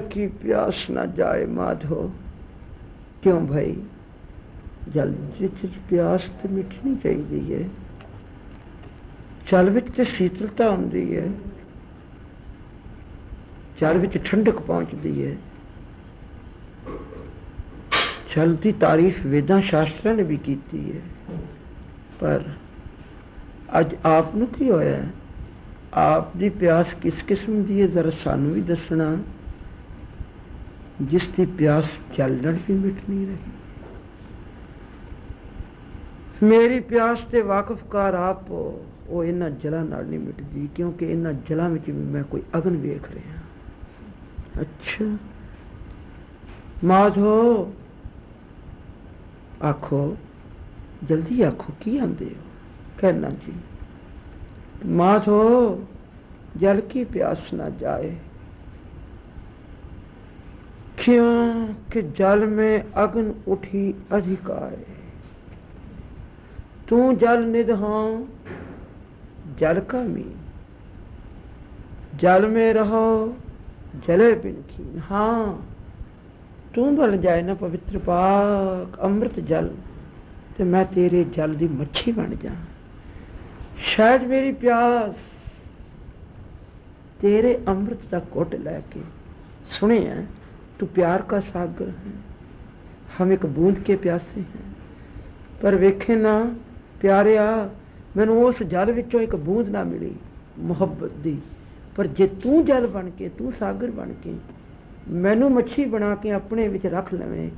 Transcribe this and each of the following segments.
की प्यास ना जाए माधो। क्यों भाई, जल विच प्यास तो मिटनी चाहिए है। जल विच शीतलता आती है, जल विच ठंडक पहुंचती है। जल की तारीफ वेदां शास्त्रों ने भी की है। पर अज आप नूं की होया, आप दी प्यास किस किस्म की है, जरा सानू भी दसना। जिसकी प्यास जल नाल भी मिट नहीं रही। मेरी प्यास से वाकफकार आप हो, वो इन्हां जलां नाल नहीं मिटदी, क्योंकि इन्हां जलां विच भी मैं कोई अगन वेख रहा। अच्छा माधो, आखो जल्दी आखो की आंदे हो। कहना जी, माधो जल की प्यास ना जाए। क्यों कि जल में अग्न उठी अधिक आए। तू जल निधां जल का मीन, जल में रहो जले बिन खीन। हाँ तू बन जाए ना पवित्र पाक अमृत जल, तो मैं तेरे जल की मच्छी बन जा। शायद मेरी प्यास तेरे अमृत का घुट लैके। सुने हैं तू प्यार का सागर है, हम एक बूंद के प्यासे हैं। पर वेखे ना प्यारिया, मैनू उस जल विचों एक बूंद ना मिली मुहब्बत दी। पर जे तू जल बन के, तू सागर बन के मैनू मच्छी बना के अपने विच रख लवें,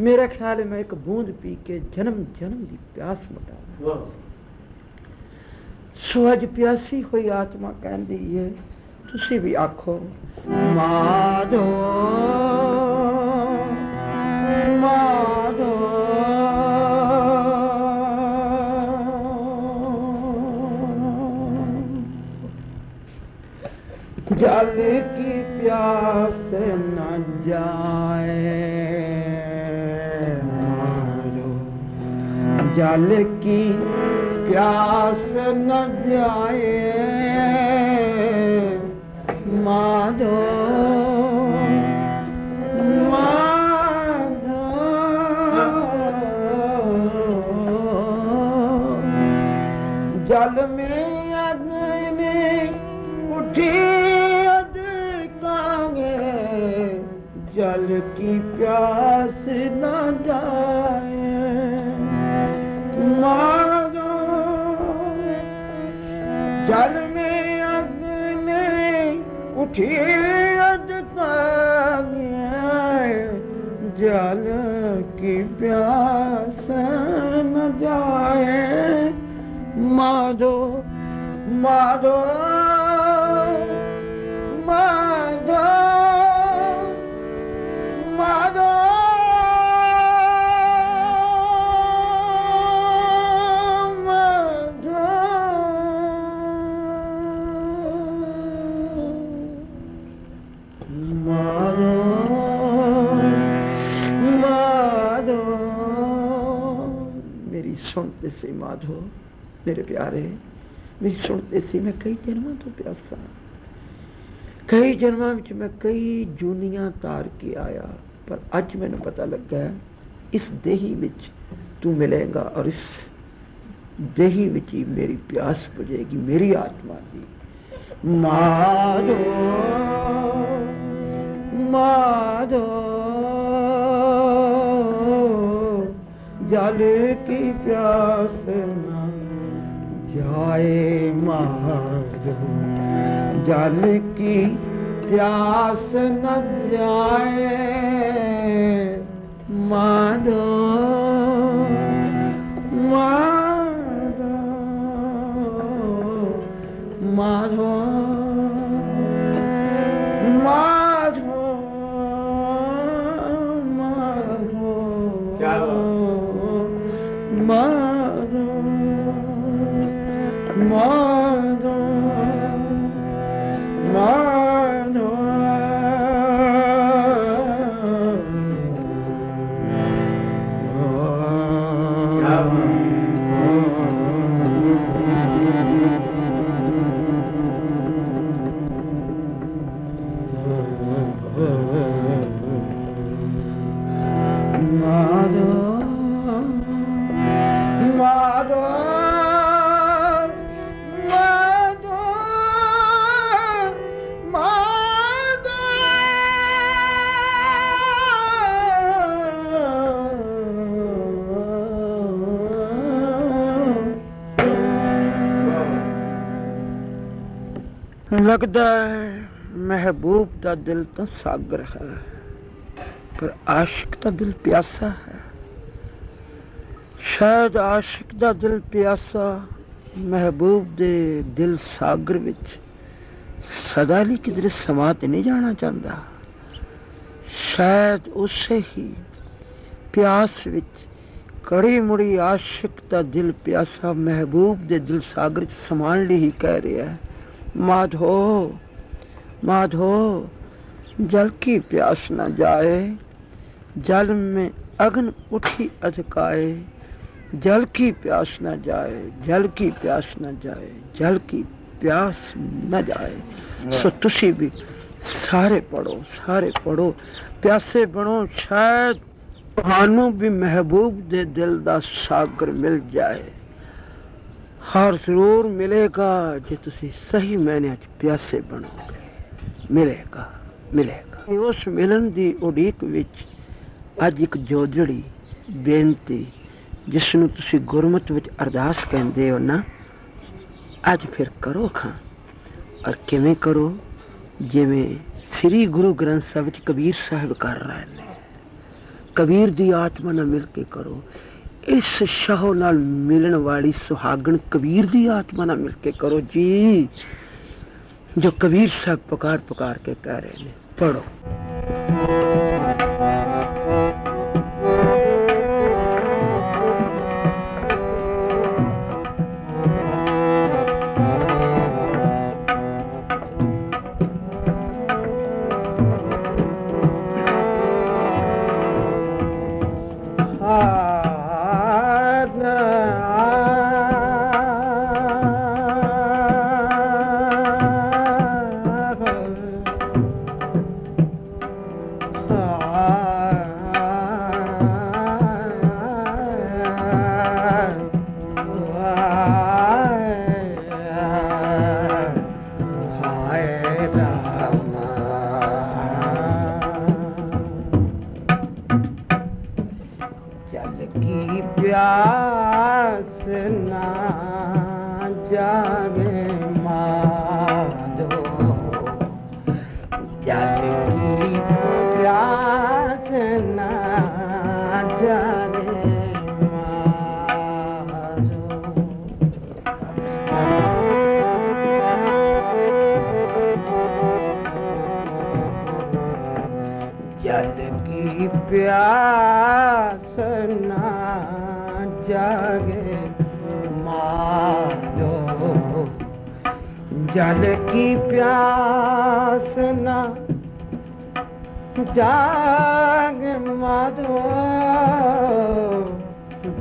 मेरा ख्याल है मैं एक बूंद पी के जन्म जन्म की प्यास मिटा। सो अज प्यासी हुई आत्मा कहती है, तुसी भी आखो माधो माधो। जल की प्यास न जाए माधो, जल की प्यास न जाए माधो माधो। जल में अग्नि उठी अधिकांगे, जल की प्यास न जाए माधो। जल में अग्नि उठी अधिकांगे, जल की प्यास न जाए माधो माधो माधो माधो। मेरी सुनते सी माधो, मेरे प्यारे मेरी सुनते सी। मैं कई जन्मों तो प्यासा, कई जन्मों में मैं कई जूनियां तार के आया, पर अज मैंने पता लगा इस देही विच तू मिलेगा और इस देही विच ही मेरी प्यास बुझेगी, मेरी आत्मा की। माधो माधो जल की प्यास न जाए माधो, जल की प्यास न जाए माधो माधो माधो माधो माधो माधो माधो माधो। लगता है महबूब का दिल तो सागर है, पर आशिक का दिल प्यासा है। शायद आशिक का दिल प्यासा महबूब दे दिल सागर विच सदा ਲਈ किधरे समा ते नहीं जाना चाहता। शायद उसे ही प्यास विच कड़ी मुड़ी आशिक का दिल प्यासा महबूब दे दिल सागर च समान ਲਈ ही कह रहा है, माधो माधो जल की प्यास न जाए, जल में अग्न उठी अधकाए। जल की प्यास न जाए, जल की प्यास न जाए, जल की प्यास न जाए। सो तुसी भी सारे पढ़ो प्यासे बनो, शायद तुहानू भी महबूब दे दिल दा सागर मिल जाए। हर जरूर मिलेगा जे तुसी सही मैंने प्यासे बनोगे। मिलेगा मिलेगा। उस मिलन दी उड़ीक विच अज एक जोजड़ी बेनती जिसनू तुसी गुरमत विच अरदास कहंदे हो ना, अज फिर करो खां। और किवें करो? जिवें श्री गुरु ग्रंथ साहिब विच कबीर साहिब कर रहे ने। कबीर दी आत्मा नाल मिल के करो। इस शाहो नाल मिलन वाली सुहागण कबीर दी आत्मा नाल मिल के करो जी, जो कबीर साहब पुकार पुकार के कह रहे हैं। पढ़ो। प्यास ना जागे माधो, जल की प्यास ना जागे माधो। जल की प्यास ना जागे माधो, जल की प्यास ना जागे माधो,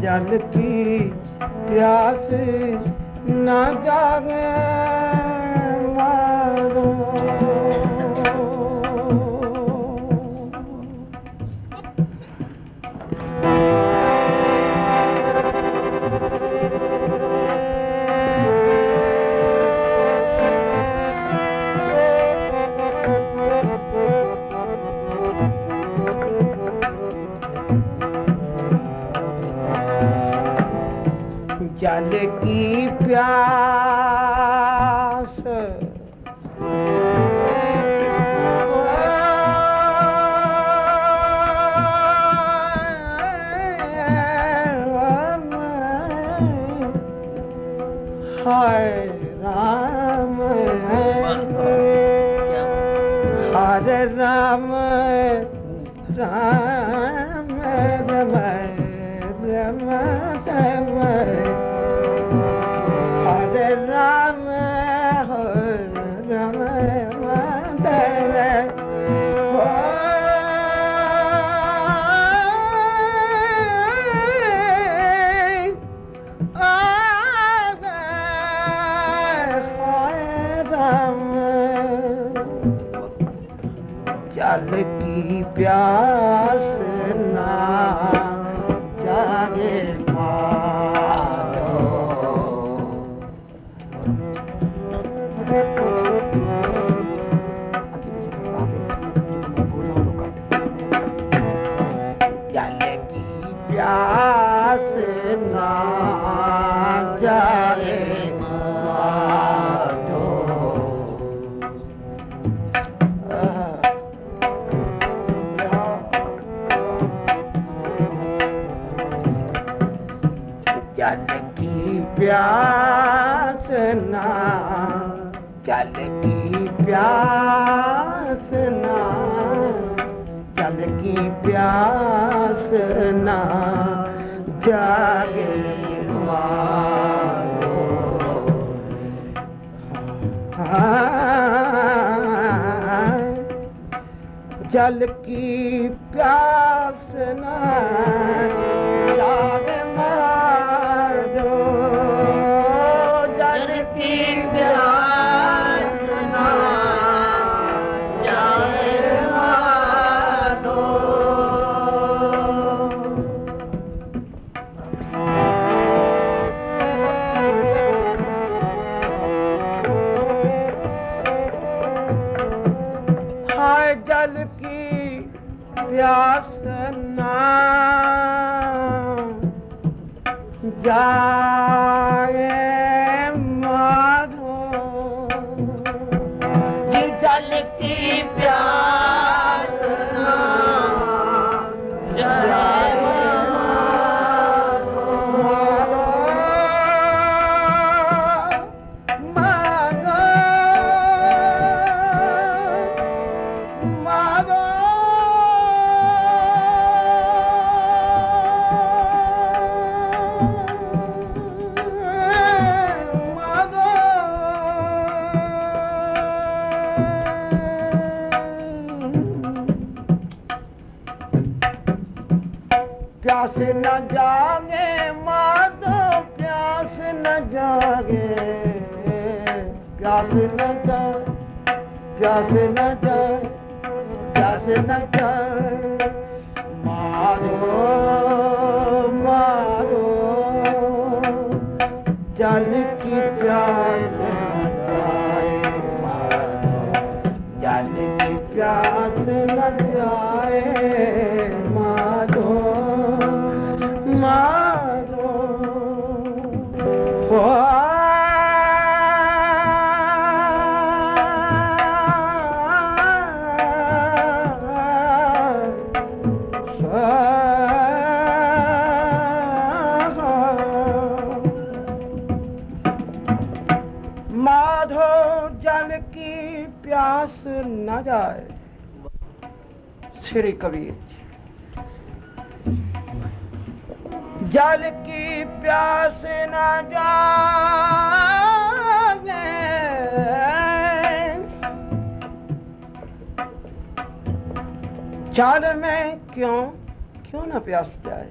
जल की प्यास ना जागे माधो। जल की प्यास हाय राम हरे राम राम रम रम रम हरे राम रम जल की प्यास ना जागे माधो। जल की प्यास ना जागे माधो, प्यास ना, जल की प्यास ना, जल की प्यास ना जागे मारो। जल की प्यास ना जागे मारो, जल की प्यास ना जागे मारो। हाय जल की प्यास ना जाए माधो, जी जल की प्यास ना जाए माधो, माधो, माधो, प्यास न जागे माधो, प्यास न जागे, प्यास न जागे, प्यास न जागे, प्यास न जागे माधो, माधो, जल की प्यास न जाए माधो, जल की प्यास न जाए माधो, माधो। माधो जल की प्यास न जाए। श्री कबीर जी, जल की प्यास न जागे, जल में क्यों ना प्यास जाए।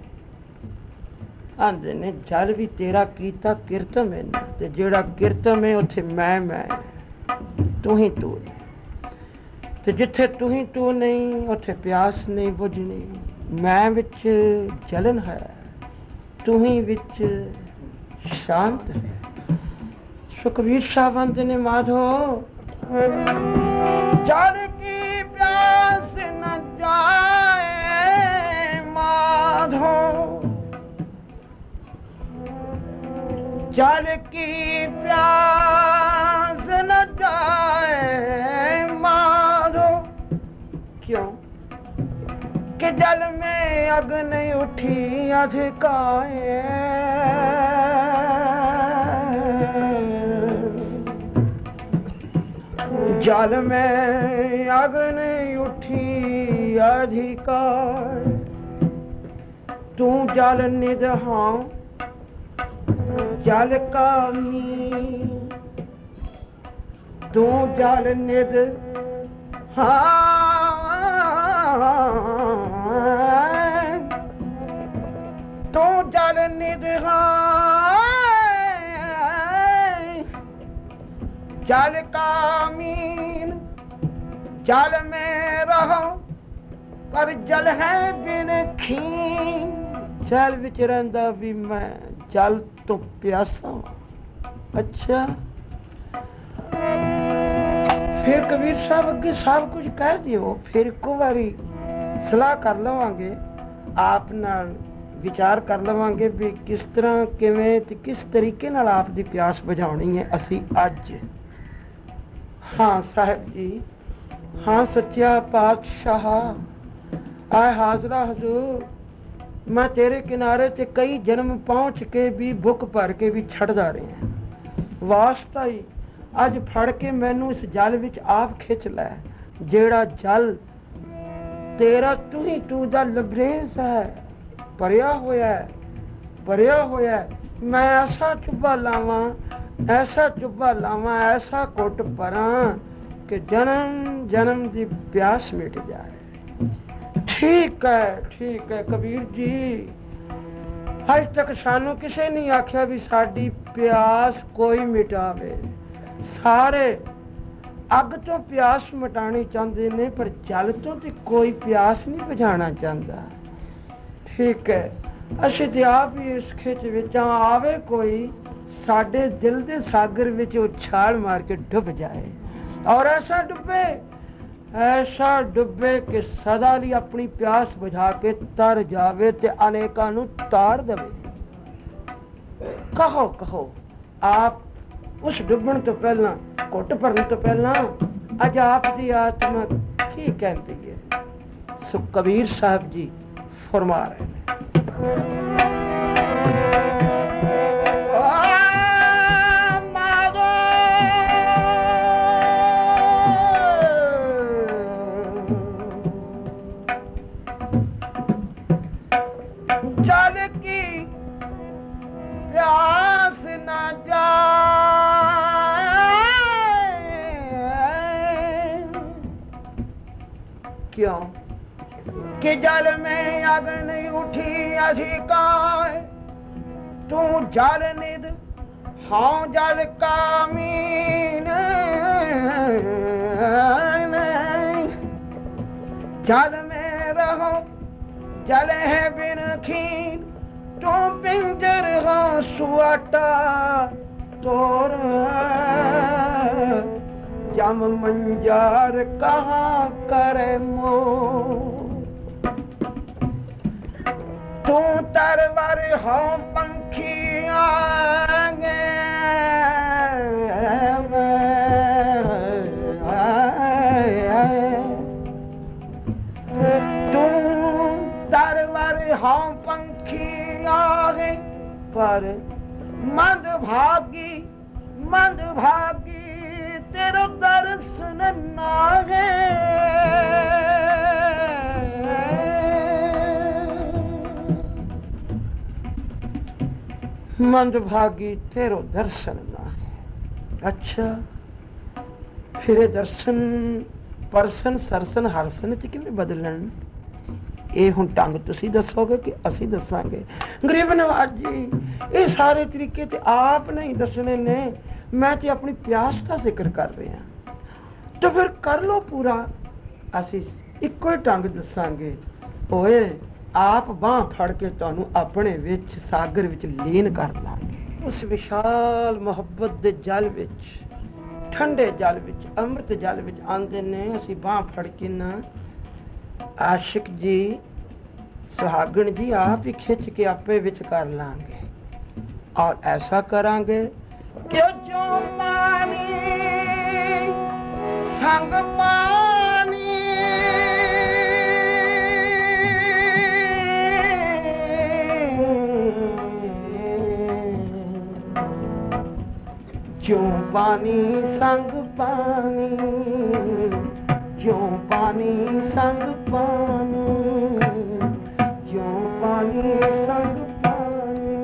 आंदे ने जल भी तेरा कीता किरतम है ना, ते जेड़ा किरतम है उथे मैं तू ही तू, ते जिथे तू ही तू नहीं उथे प्यास नहीं बुझनी। मैं विच जलन है, तू ही विच शांत है। सुखबीर साहब आंदे ने माधो जल की प्यास न जाए माधो, जल की प्यास न जाए माधो। क्यों कि जल में अग्न उठी अधिकाए, जल में अग्न उठी अधिकार। तू जल निधहां जल का मी, तू जल निध तू जल निधहां जल का मीन। जल में रहो पर जल है बिन खीन। जल विच रहिंदा भी मैं जल तो प्यासा। अच्छा फिर कबीर साहब अगे सब कुछ कह दियो, फिर एक बारी सलाह कर लवांगे, आप नाल विचार कर लवांगे भी किस तरह किवें ते किस तरीके नाल आप दी प्यास बुझाउणी है असी अज। हाँ साहब जी, हाँ सच्चा पातशाह, आए हाजरा हजूर, मैं तेरे किनारे ते कई जन्म पहुंच के भी भुख भर के भी छड़दा रहा वास्ता ही अज फड़ के मैनू इस जल विच आप खिंच लै जेड़ा जल तेरा तू ही तू दा लबरेज है भरिया होया मैं ऐसा चुब्बा लावां ऐसा घुट भरां कि जन्म जन्म की प्यास मिट जाए। ठीक है कबीर जी, अज तक सानू किसी नहीं आख्या भी साडी प्यास कोई मिटावे। सारे अग तो प्यास मिटानी चाहते ने पर जल तो कोई प्यास नहीं बुझाना चाहता। ठीक है, असीं ते आप ही इस खिच विच आवे कोई साडे दिल दे सागर विच छाल मार के डुब जाए और ऐसा डुबे कि सदा लिए अपनी प्यास बुझा के तर जावे ते अनेकां नूं तार देवे। कहो आप उस डुबण तो पहला घुट भरन तो पहला अज आप दी आत्मा की कहती है? सो कबीर साहब जी फरमा रहे हैं, जल की प्यास न जाए। क्यों कि जल में अग नहीं उठी अधिकार, तू जल निध हाँ जल का मीन। जल में रहो जल है बिन खीन, तू पिंजर हो सुआटा तोर। जम मंजार कहाँ करे मो, तू तरवर हो पंखी आगे। तू तरवर हो पंखी आगे पर मंदभागी तेरो दर्शन नागे। मंदभागी तेरो दर्शन ना है। अच्छा फिर दर्शन परसन सरसन हरसन च किवें बदलन? ये हुण ढंग तुसीं दसोगे कि असीं दसांगे? गरीब नवाज जी, ये सारे तरीके ते आप नहीं दसने ने, मैं ते अपनी प्यास का जिक्र कर रहा। तो फिर कर लो पूरा, असीं इक्को ही ढंग दसांगे। ओए आप बांह फड़ के तुहानूं अपने विच सागर विच लीन कर लांगे। उस विशाल मुहब्बत दे जल विच, ठंडे जल विच, अमृत जल विच आंदे ने। असीं बांह फड़ के ना आशिक जी सुहागण जी आप ही खिंच के आपे विच कर लांगे और ऐसा करांगे कि जो पानी संग पानी, जो पानी संग पानी, जो पानी संग पानी, जो पानी संग पानी।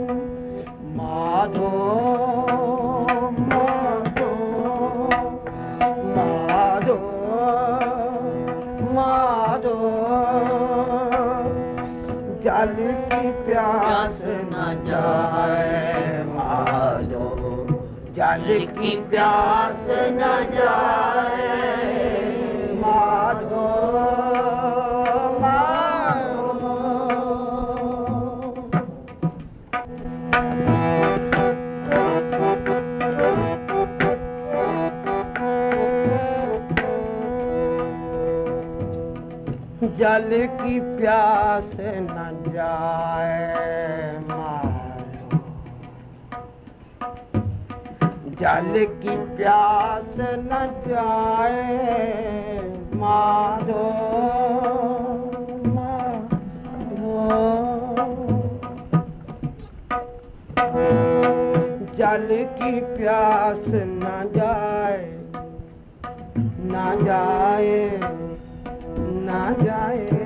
माधो माधो माधो माधो, जल की प्यास न जाए। माधो जल की प्यास न जाए। माधो माधो। जल की प्यास न जाए। माधो जल की प्यास न जाए। माधो माधो जल की प्यास न जाए, न जाए, न जाए।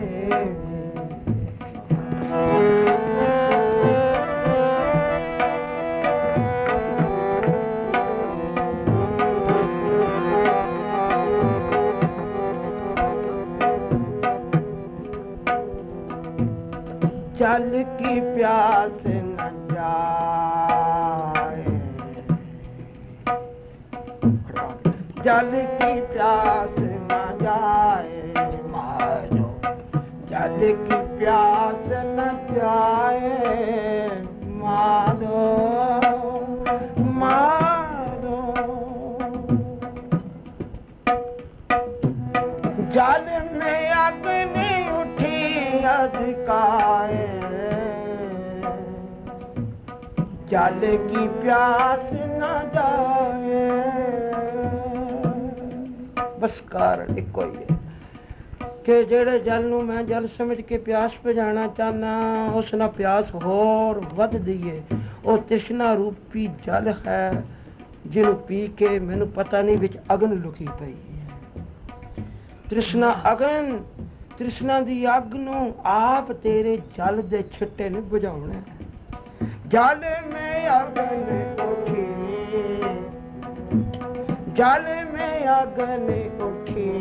जल की प्यास न जाए, जल की प्यास न जाए मारो, जल की प्यास न जाए मारो, मारो। जल में अग्नि उठी अधिकाए, जल की प्यास न जाए। बस कारण इको ही है कि जेड़े जल नूं मैं जल समझ के प्यास बुझाना चाहना, उस ना प्यास होर वधदी है। वो तृष्णा रूपी जल है जिन्हों पी के मैनू पता नहीं विच अगन लुकी पई है। तृष्णा अगन, तृष्णा दी अग नूं आप तेरे जल दे छिट्टे ने बुझाउणा। जल में अगन उठी, जल में अगन उठी,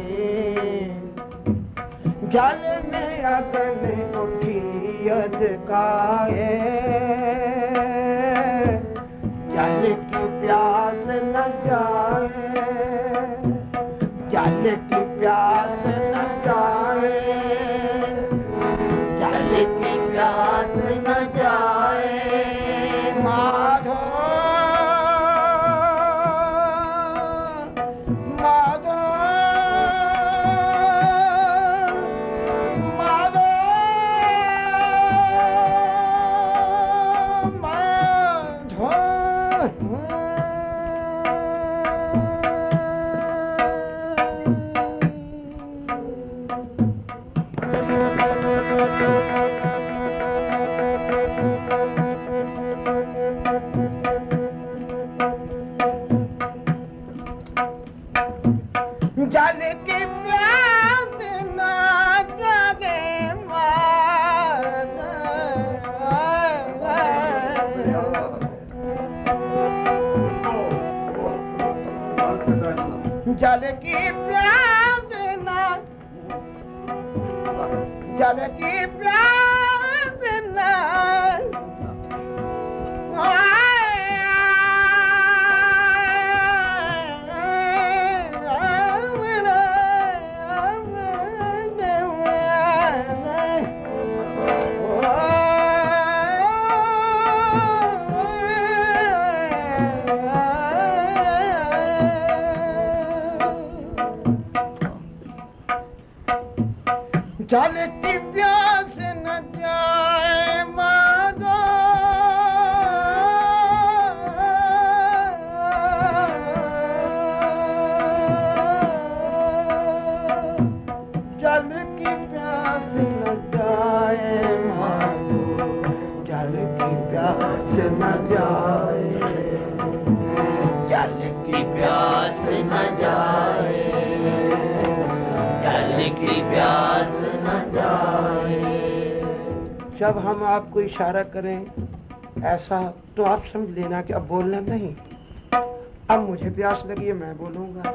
जल में अगन उठी अधिकाए, जल की प्यास न जाए, जल की प्यास न जाए, जल की प्यास न जाए माधो, माधो, माधो, माधो। जल की प्यास न जागे माधो, जल की प्यास न, जल की प्यास न जल की प्यास न जाए माधो, जल की प्यास न जाए माधो, जल की प्यास न जाए, जल की प्यास न जाए, जल की प्यास न जाए। जब हम आपको इशारा करें ऐसा तो आप समझ लेना कि अब बोलना नहीं। अब मुझे प्यास लगी है मैं बोलूंगा,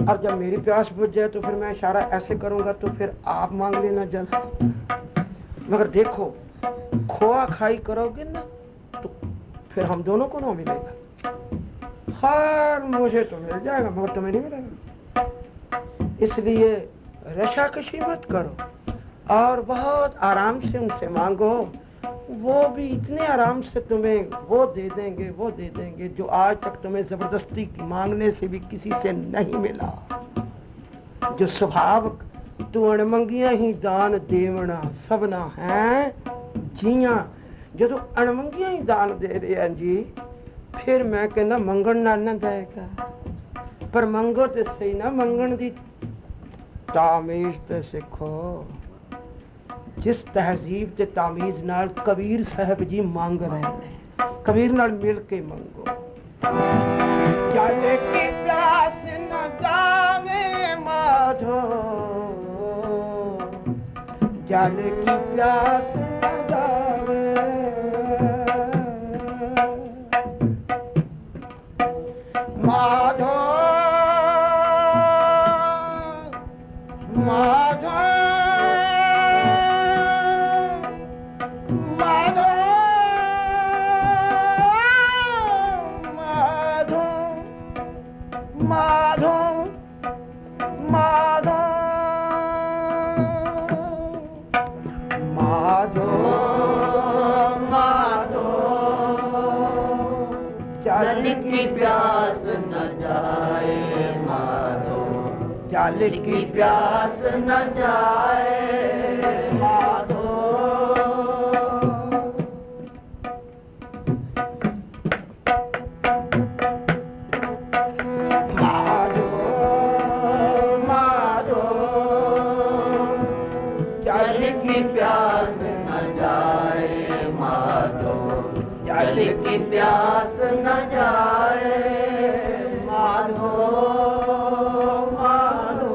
और जब मेरी प्यास बुझ जाए तो फिर मैं इशारा ऐसे करूंगा तो फिर आप मांग लेना जल। मगर देखो खोआ खाई करोगे ना तो फिर हम दोनों को ना मिलेगा। हर मुझे तो मिल जाएगा मगर तुम्हें नहीं मिलेगा। इसलिए रशाकशी मत करो और बहुत आराम से उनसे मांगो, वो भी इतने आराम से तुम्हें वो दे देंगे, वो दे देंगे जो आज तक तुम्हें जबरदस्ती मांगने से भी किसी से नहीं मिला। जो स्वभाव तू अणमंगिया ही दान देवना सबना है जिया, जो तू अणमंगिया ही दान दे रहे हैं जी, फिर मैं कहना मंगण नाल ना देगा, पर मंगो ते सही ना, मंगण दी तामीज ते सिखो। जिस तहजीब ते तामीज नाल कबीर साहब जी मांग रहे हैं, कबीर नाल मिल के मंगो। जल की प्यास न जागे माधो, जल की प्यास न जागे माधो, माधो, माधो, माधो, माधो, माधो, माधो, माधो, जल की प्यास न जाए माधो, जल की प्यास न जाए माधो। माधो, माधो, जल की प्यास न जाए माधो, जल की प्यास न जाए माधो, माधो।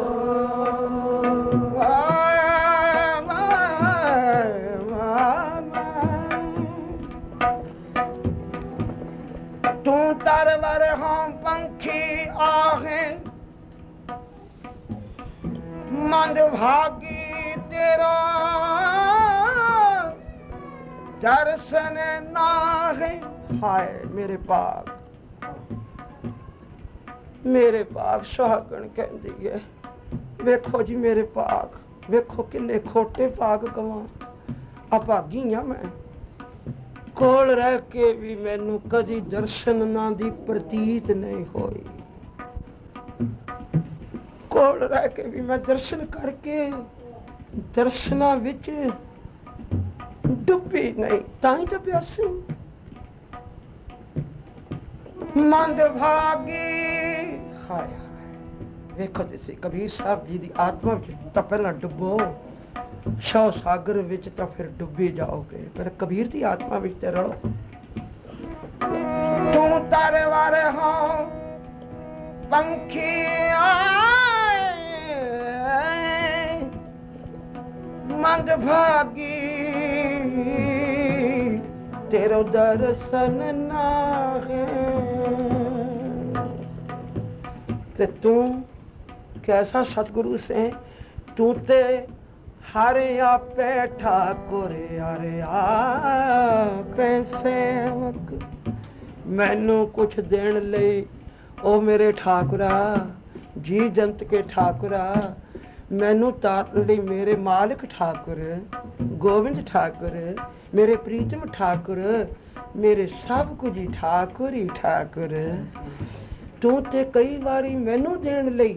तू तरवर हम पंखी आहे, मंद भागी तेरा दर्शन नाहे। हाय मेरे पाग, मेरे पाग सुहागण कहती है, वेखो जी मेरे पाग, वेखो किन्ने खोटे पाग गवां। अभागी हां मैं, कोल रह के भी मैनू कदी दर्शन ना दी प्रतीत नहीं होई। कोल रह के भी मैं दर्शन करके दर्शना विच डुबी नहीं, ताई तो प्यासी। मंद भागी, हाय हाय, वेखो तुसी कबीर साहब जी दी आत्मा विच तां पहला डुबो, शव सागर विच तां फिर डुबी जाओगे, पर कबीर दी आत्मा विच ते रहो। तू तरवार हो पंखी आए, मंद भागी तेरो दर्शन नाहे। ते तू कैसा सतगुरु से, तू ते हरे आपे ठाकुर, हरे आपे सेवक। मैनू कुछ देण लई ओ मेरे ठाकुरा, जी जंत के ठाकुरा, मैनू तारन लई मेरे मालिक ठाकुर, गोविंद ठाकुर, मेरे प्रीतम ठाकुर, मेरे सब कुछ ही ठाकुर ही ठाकुर। तू ते कई बारी मैनू देण लई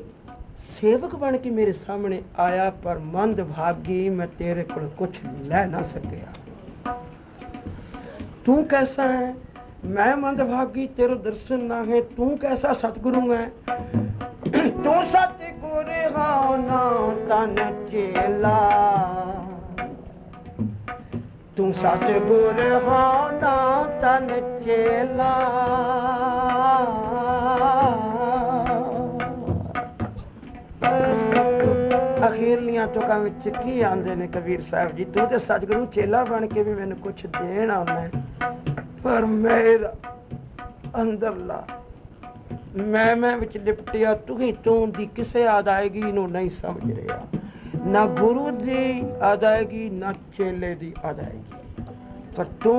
सेवक बन के मेरे सामने आया, पर मंद भागी मैं तेरे को कुछ लै ना सकिया। तू कैसा है, मैं मंद भागी, तेरा दर्शन ना है। तू कैसा सतगुरु है, तू सतगुर हो ना तन चेला, तू सतगुर हो ना तन चेला। अखीरलियां तुकां विच की आंदे ने कबीर साहब जी, तू तो सतगुरु चेला बन के भी मैनू कुछ देण आउंदा है, पर मेरा अंदरला मैं विच लिपटिया तू दी किसे अदायगी नूं नहीं समझ रहा, ना गुरु दी अदायगी ना चेले दी अदायगी। पर तू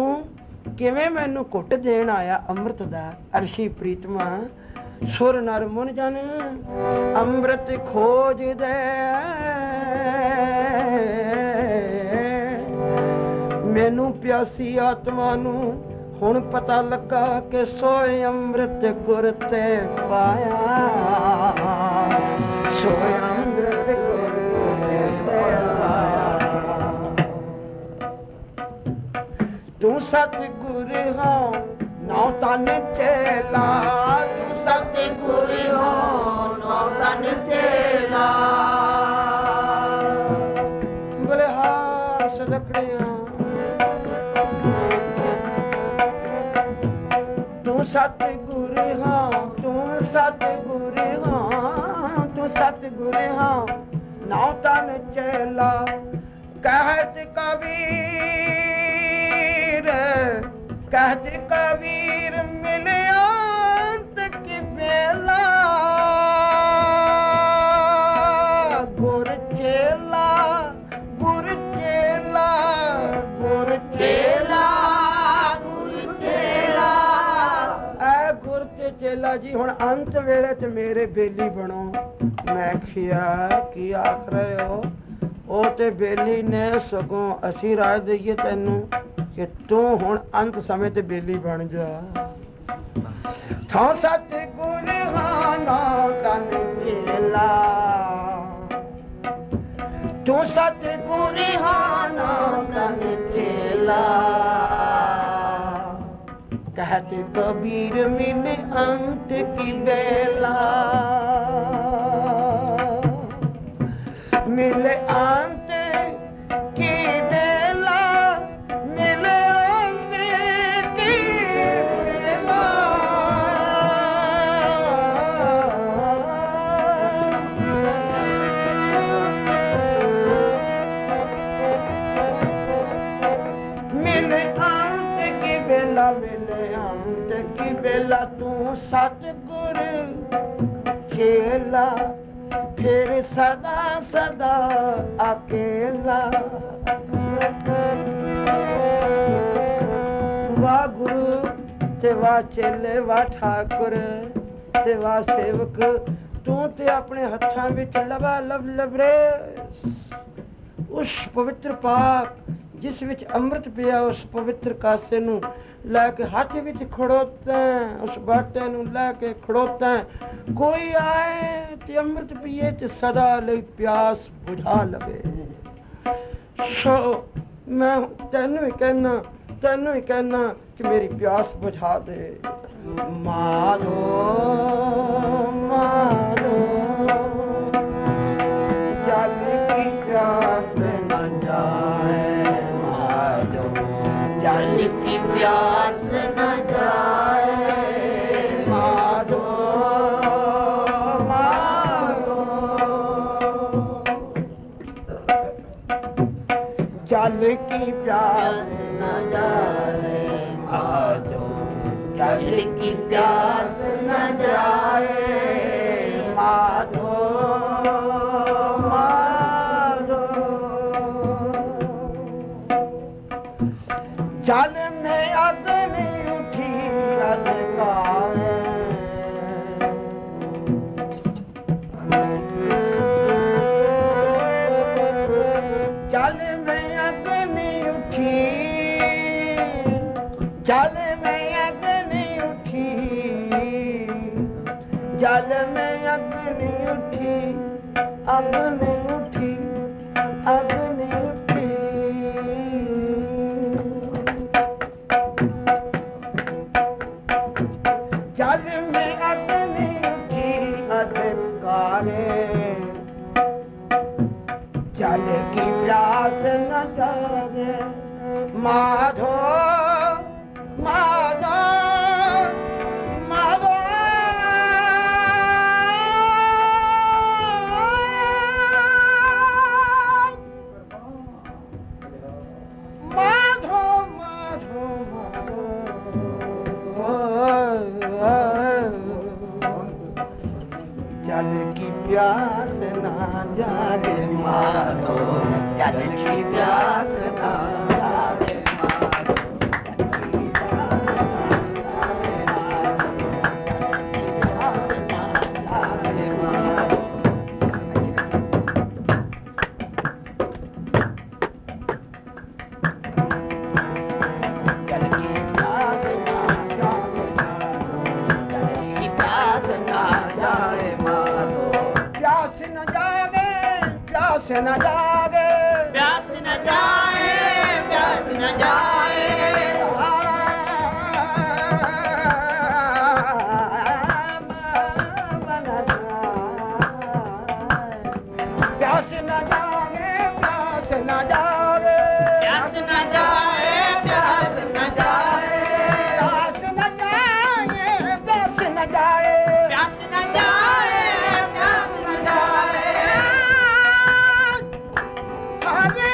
किवें मैनू घुट देण आया अमृत दा, अर्शी प्रीतमा सुर नर मुन जन अमृत खोज दे। मैनू प्यासी आत्मा नू हुण पता लगा कि सोए अमृत गुर ते पाया, सोए अमृत गुर ते पाया। तू सतगुर हो नौ तन चेला, तू सतगुर हो नौ तन चेला। बोले हार सदकड़ियां कहत कबीर मिले अंत की बेला गुर चेला गुर चेला गुर चेला गुर चेला ऐ गुर ते चेला जी हुण अंत वेले च मेरे बेली बनो। मैं खिया की आख रहे हो ਉਹ ਤੇ ਬੇਲੀ ਨੇ ਸਗੋਂ ਅਸੀਂ ਰਾਜ ਦਈਏ ਤੈਨੂੰ ਕਿ ਤੂੰ ਹੁਣ ਅੰਤ ਸਮੇਂ ਤੇ ਬੇਲੀ ਬਣ ਜਾ। ਥਾਂ ਸੱਚ ਗੁਰ ਹਾਨਾ ਤਨ ਚੇਲਾ ਤੂੰ ਸੱਚ ਗੁਰ ਹਾਨਾ ਤਨ ਚੇਲਾ कहते कबीर मिले अंत की बेला मिले अंत की बेला मिले अंत की बेला मिले अंत की बेला मिले अंत की बेला तू सतगुर चेला फिर सदा सदा अकेला। वाह गुरु ते वाह चेले वाह ठाकुर ते वाह सेवक तू ते अपने हत्थां विच लवा लव लवरे उस पवित्र पाक जिस विच अमृत पिया उस पवित्र कासे नू लैके हाथ विच खड़ोता उस बाटे नू लैके खड़ोता कोई आए ते अमृत पिए ते सदा लई प्यास बुझा लवे। सो मैं तेनू ही कहना कि मेरी प्यास बुझा दे। मारो मारो जल की प्यास न जाए मारो जल की प्यास न जाए मारो मारो जल की प्यास न जाए मारो जल की प्यास न जाए माधो माधो जल में अग्नि उठी अंधकार जल में अग्नि उठी जल में अग्नि उठी जल में अग्नि उठी अग्नि उठी अग्नि उठी जल में अग्नि उठी अंधकारे जल की प्यास न जागे माधो माधो माधो माधो माधो जल की प्यास ना जागे माधो जल की प्यास ना जागे माधो प्यास न जागे प्यास न जाए प्यास न जाए प्यास न जागे प्यास न जागे प्यास न जाए प्यास न जाए प्यास न जाए प्यास न जाए प्यास न जाए प्यास न जाए हरे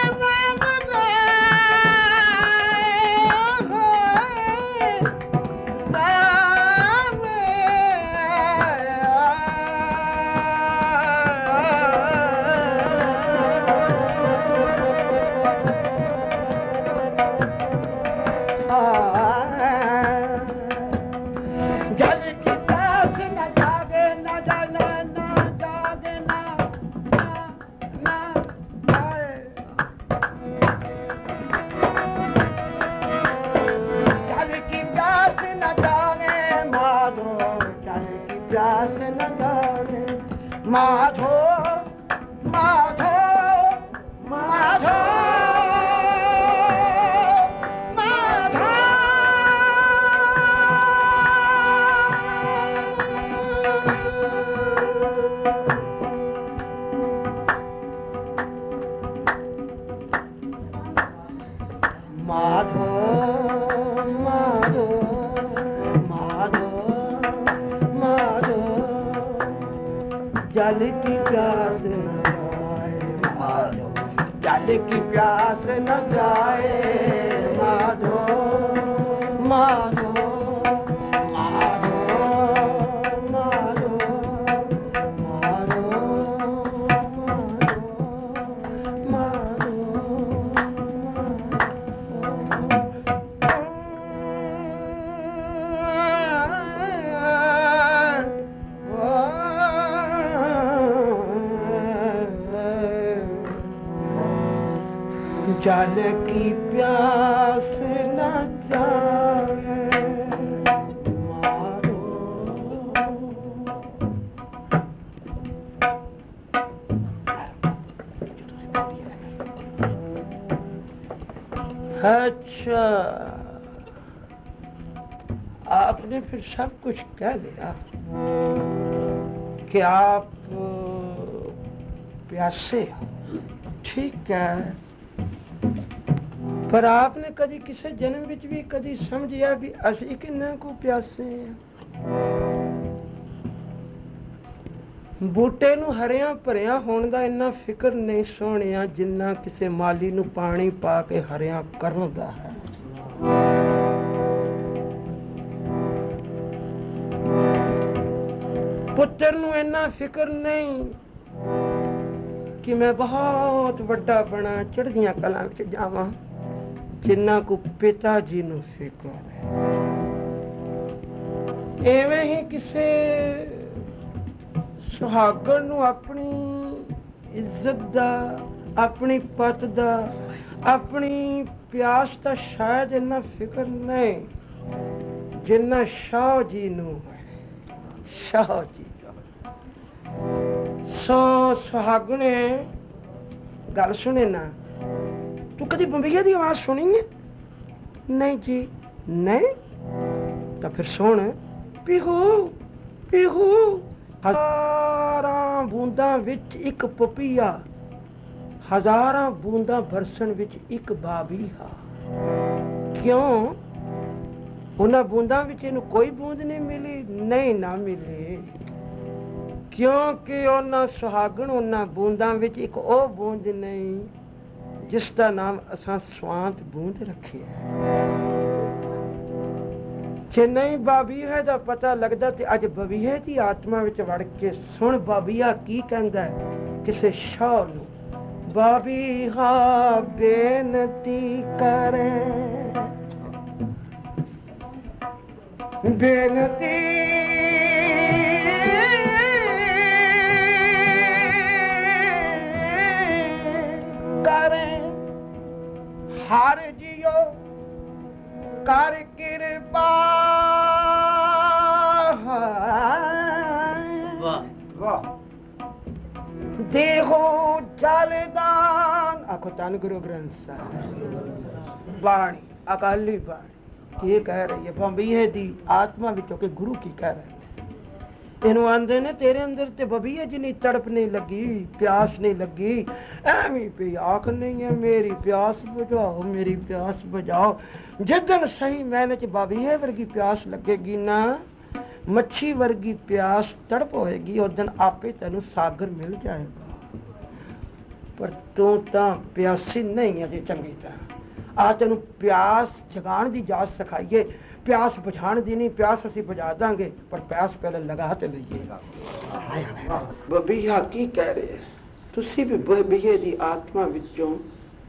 माधो माधो माधो जल की प्यास न जाए माधो, जल की प्यास न जाए माधो माधो जल की प्यास न जाए माधो। अच्छा, आपने फिर सब कुछ कह दिया कि आप प्यासे हो, ठीक है, पर आपने कभी किसी जन्म विच भी कभी समझिया भी असी किन्ना को प्यासे हैं? बूटे नूं हरिया भरिया होने का इन्ना फिक्र नहीं सोहणिया जिन्ना किसी माली नूं पानी पा के हरिया करन दा है। पुत्र नूं इन्ना फिक्र नहीं कि मैं बहुत वड्डा बना चढ़दियां कलां विच जावां जिन्ना को पिता जी नूं फिक्र है। एवें ही किसे सुहागण नूं अपनी इज्जत दा, अपनी पत दा, अपनी प्यास दा शायद इन्ना फिक्र नहीं जिन्ना शाह जी नूं है। शाह जी सो सुहागणे गल सुने ना, तू कभी बंबईया की आवाज सुनी है? नहीं जी, नहीं, तो फिर सुन, पीहू पीहू हजारां बूंदा विच एक पपीहा, हजारां बूंदा बरसन विच एक बाबीहा। क्यों? उन्हां बूंदा विच इहनूं कोई बूंद नहीं मिली? नहीं ना मिली, क्योंकि उन्हां सुहागण उन्हां बूंदा विच एक ओ बूंद नहीं जिसका नाम असां स्वांत बूंद रखे है। जे नहीं बाबीहे दा पता लगदा ते अज बबीहे दी आत्मा विच वड़ के सुन बाबीहा की कहंदा है किसे शाह नूं। बाबीहा बेनती करे, बेनती हर जियो कर कृपा। वाह, देहो जलदान। आखो धन गुरु ग्रंथ साहिब बाणी, अकाली बाणी की कह रही है बंबीहे दी आत्मा विचों के गुरु की कह रहे हैं। इनू आंदे ने तेरे अंदर ते बबीए जिन्नी तड़प नहीं लगी, प्यास नहीं लगी, एवं पे आख नहीं है मेरी प्यास बुझाओ, मेरी प्यास बुझाओ। जिदन सही मैंने च बबीए वर्गी प्यास लगेगी ना, मच्छी वर्गी प्यास तड़प होएगी, उस दिन आपे तेनू सागर मिल जाएगा। पर तू तां प्यासी नहीं अजे चंगी तरह। आ तेनू प्यास जगाण दी जाच सिखाइए, प्यास बुझाण दी नहीं। प्यास असी बुझा दांगे पर प्यास पहले लगा ते लईए। बबीहा की कह रहे हैं? तुसी भी बबीहे दी आत्मा विचों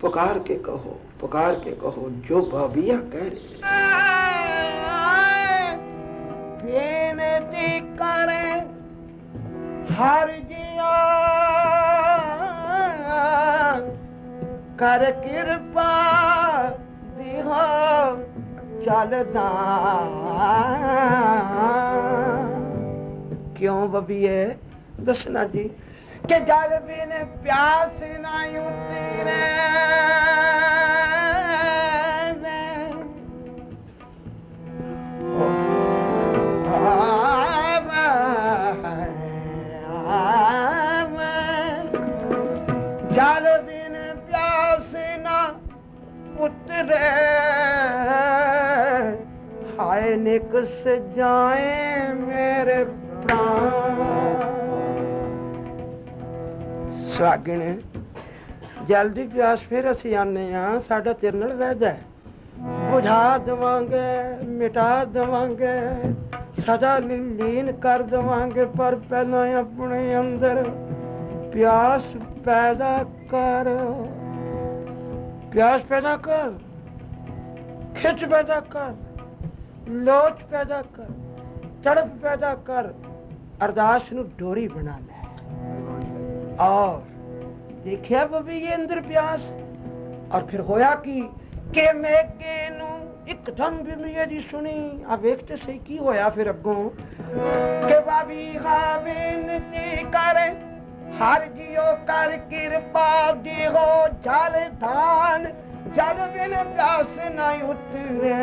पुकार के कहो, पुकार के कहो जो बबीहा कह रहे हैं। बेनती करे हर जिया कर कृपा दिहा चलदा। क्यों बबीए दसना जी के जल बिन प्यास ना उतरे जल बिन प्यास ना उतरे हाय निकस जाए मेरे प्राण। सुहागण जल्दी प्यास फिर असी आने साडा तेरे नाल वादा है, बुझा देवांगे मिटा देवांगे सदा लीन कर देवांगे, पर पहला अपने अंदर प्यास पैदा कर, प्यास पैदा कर, खिच पैदा कर, लोच पैदा कर, तड़प पैदा कर, अरदास नू डोरी बना ले। और देखिया बबी ये अंदर प्यास, और फिर होया कि मेगे नू एकदम भी दी सुनी। आ वेखते सही की होया फिर अगों के बाबी बेनती करे हर जियो कर कृपा दिहो जल धान, जल बिन प्यास न उतरे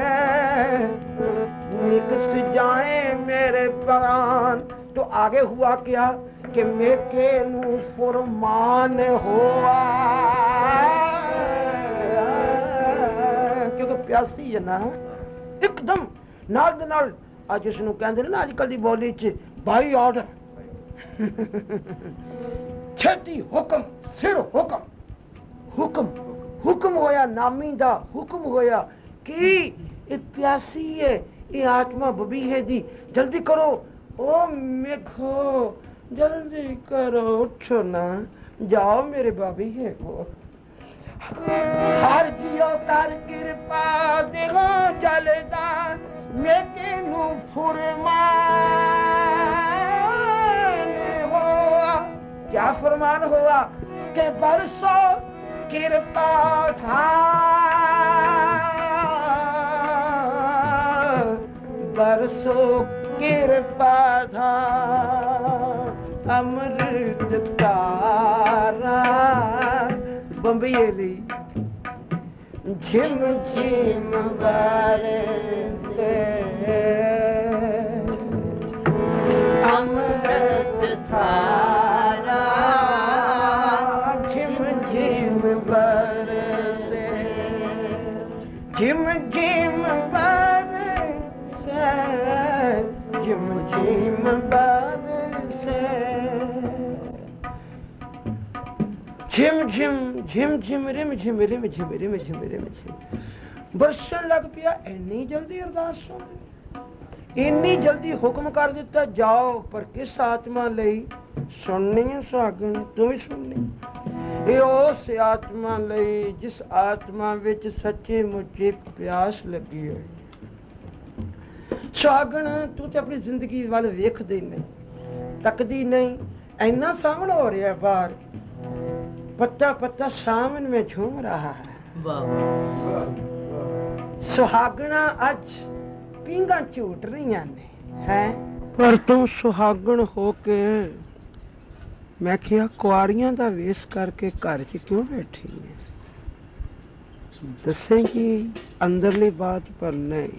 निकस जाए मेरे प्राण। तो आगे हुआ क्या कि मेके नू फुरमान हुआ, क्योंकि प्यासी है ना एकदम नाल दे नाल अज इसनू कहंदे ने ना अजकल दी बोली च बाई ऑर्डर छेती हुक्म सिर हुक्म, हुक्म हुक्म होया नामी दा हुक्म होया कि ये प्यासी है, ये आत्मा बबी है दी, जल्दी करो ओ मेघो जल्दी करो, उठो ना जाओ मेरे बाबी है को। हर जियो कर कृपा दिहो जलदान मेके नू फुरमान हुआ। क्या फरमान हुआ कि बरसो कृपा धार, बरसो कृपा धार अमृत तारा बम्बेली झिम झिम बरसे अमृत धारा झिम झिम बरसे, झिम झिम बरसे, झिम झिम बरसे, झिम झिम झिम झिम रिम झिम रिम झिम रिम झिम रिम झिम बरसन लग पिया। इन्नी जल्दी अरदास सुन, इन्नी जल्दी हुक्म कर दिता जाओ, पर किस आत्मा लई सुननी है सुहागन, तू भी सुननी। ये उस आत्मा लई जिस आत्मा विच सच्चे मुच्चे प्यास लगी हुई। सुहागन तू तो अपनी जिंदगी वाल वेखदी नहीं, तकदी नहीं, इन्ना सामने हो रहा है बाहर, पत्ता पत्ता सामन में झूम रहा है। सुहागना अज पींगा झूट रही ने है, पर तू सुहागन हो के मैं क्या कुआरियां दा वेस करके घर च क्यों बैठी है? दसेगी अंदरली बात पर नहीं,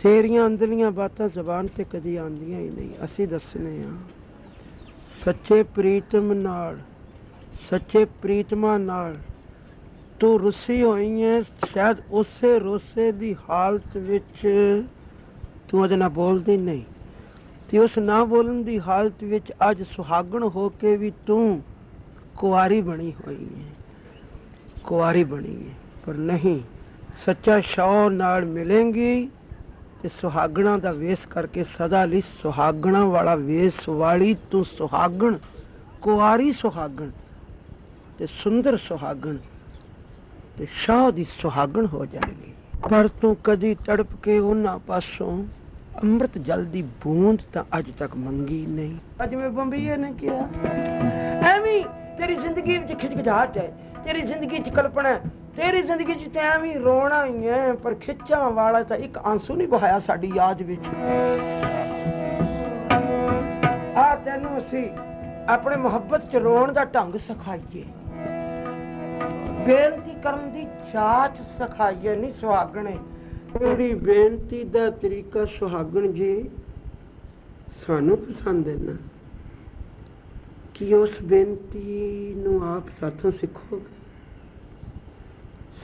तेरियां अंदरलियां बातां जबान ते कदी आंदियां ही नहीं। असी दसने सच्चे प्रीतम नाल, सच्चे प्रीतमा नाल तू रुसी होई है, शायद उसे रोसे दी हालत विच तू अज ना बोलदी नहीं, ते उस ना बोलन दी हालत विच अज सुहागन हो के भी तू कुआरी बनी हुई है, कुआरी बनी है। पर नहीं, सच्चा शौ नाल मिलेंगी ते सुहागना दा वेस करके सदा लई सुहागना वाला वेस वाली तू सुहागन, कुआरी सुहागन ते सुंदर सुहागन ते शाह दी सुहागन हो जाएगी। पर तू कदी तड़प के उन्हां पासों अमृत जल दी बूंद तां अज तक मंगी नहीं। अज मैं बंबईए ने किया एवी तेरी जिंदगी विच खिचखिचाहट है, तेरी जिंदगी च कल्पना है, तेरी जिंदगी च एवी रोना ही है, पर खिच्चा वाला तां एक आंसू नहीं बहाया साडी याद विच। आ ਤੈਨੂੰ ਅਸੀਂ ਆਪਣੇ ਮੁਹੱਬਤ ਚ ਰੋਣ ਦਾ ਢੰਗ ਸਿਖਾਈਏ, ਬੇਨਤੀ ਕਰਨ ਦੀ ਜਾਚ ਸਿਖਾਈਏ। ਨਹੀਂ ਸੁਹਾਗਣੇ, ਜਿਹੜੀ ਬੇਨਤੀ ਦਾ ਤਰੀਕਾ ਸੁਹਾਗਣ ਜੀ ਸਾਨੂੰ ਪਸੰਦ ਹੈ ਨਾ, ਕਿ ਉਸ ਬੇਨਤੀ ਨੂੰ ਆਪ ਸਾਥੋਂ ਸਿੱਖੋਗੇ।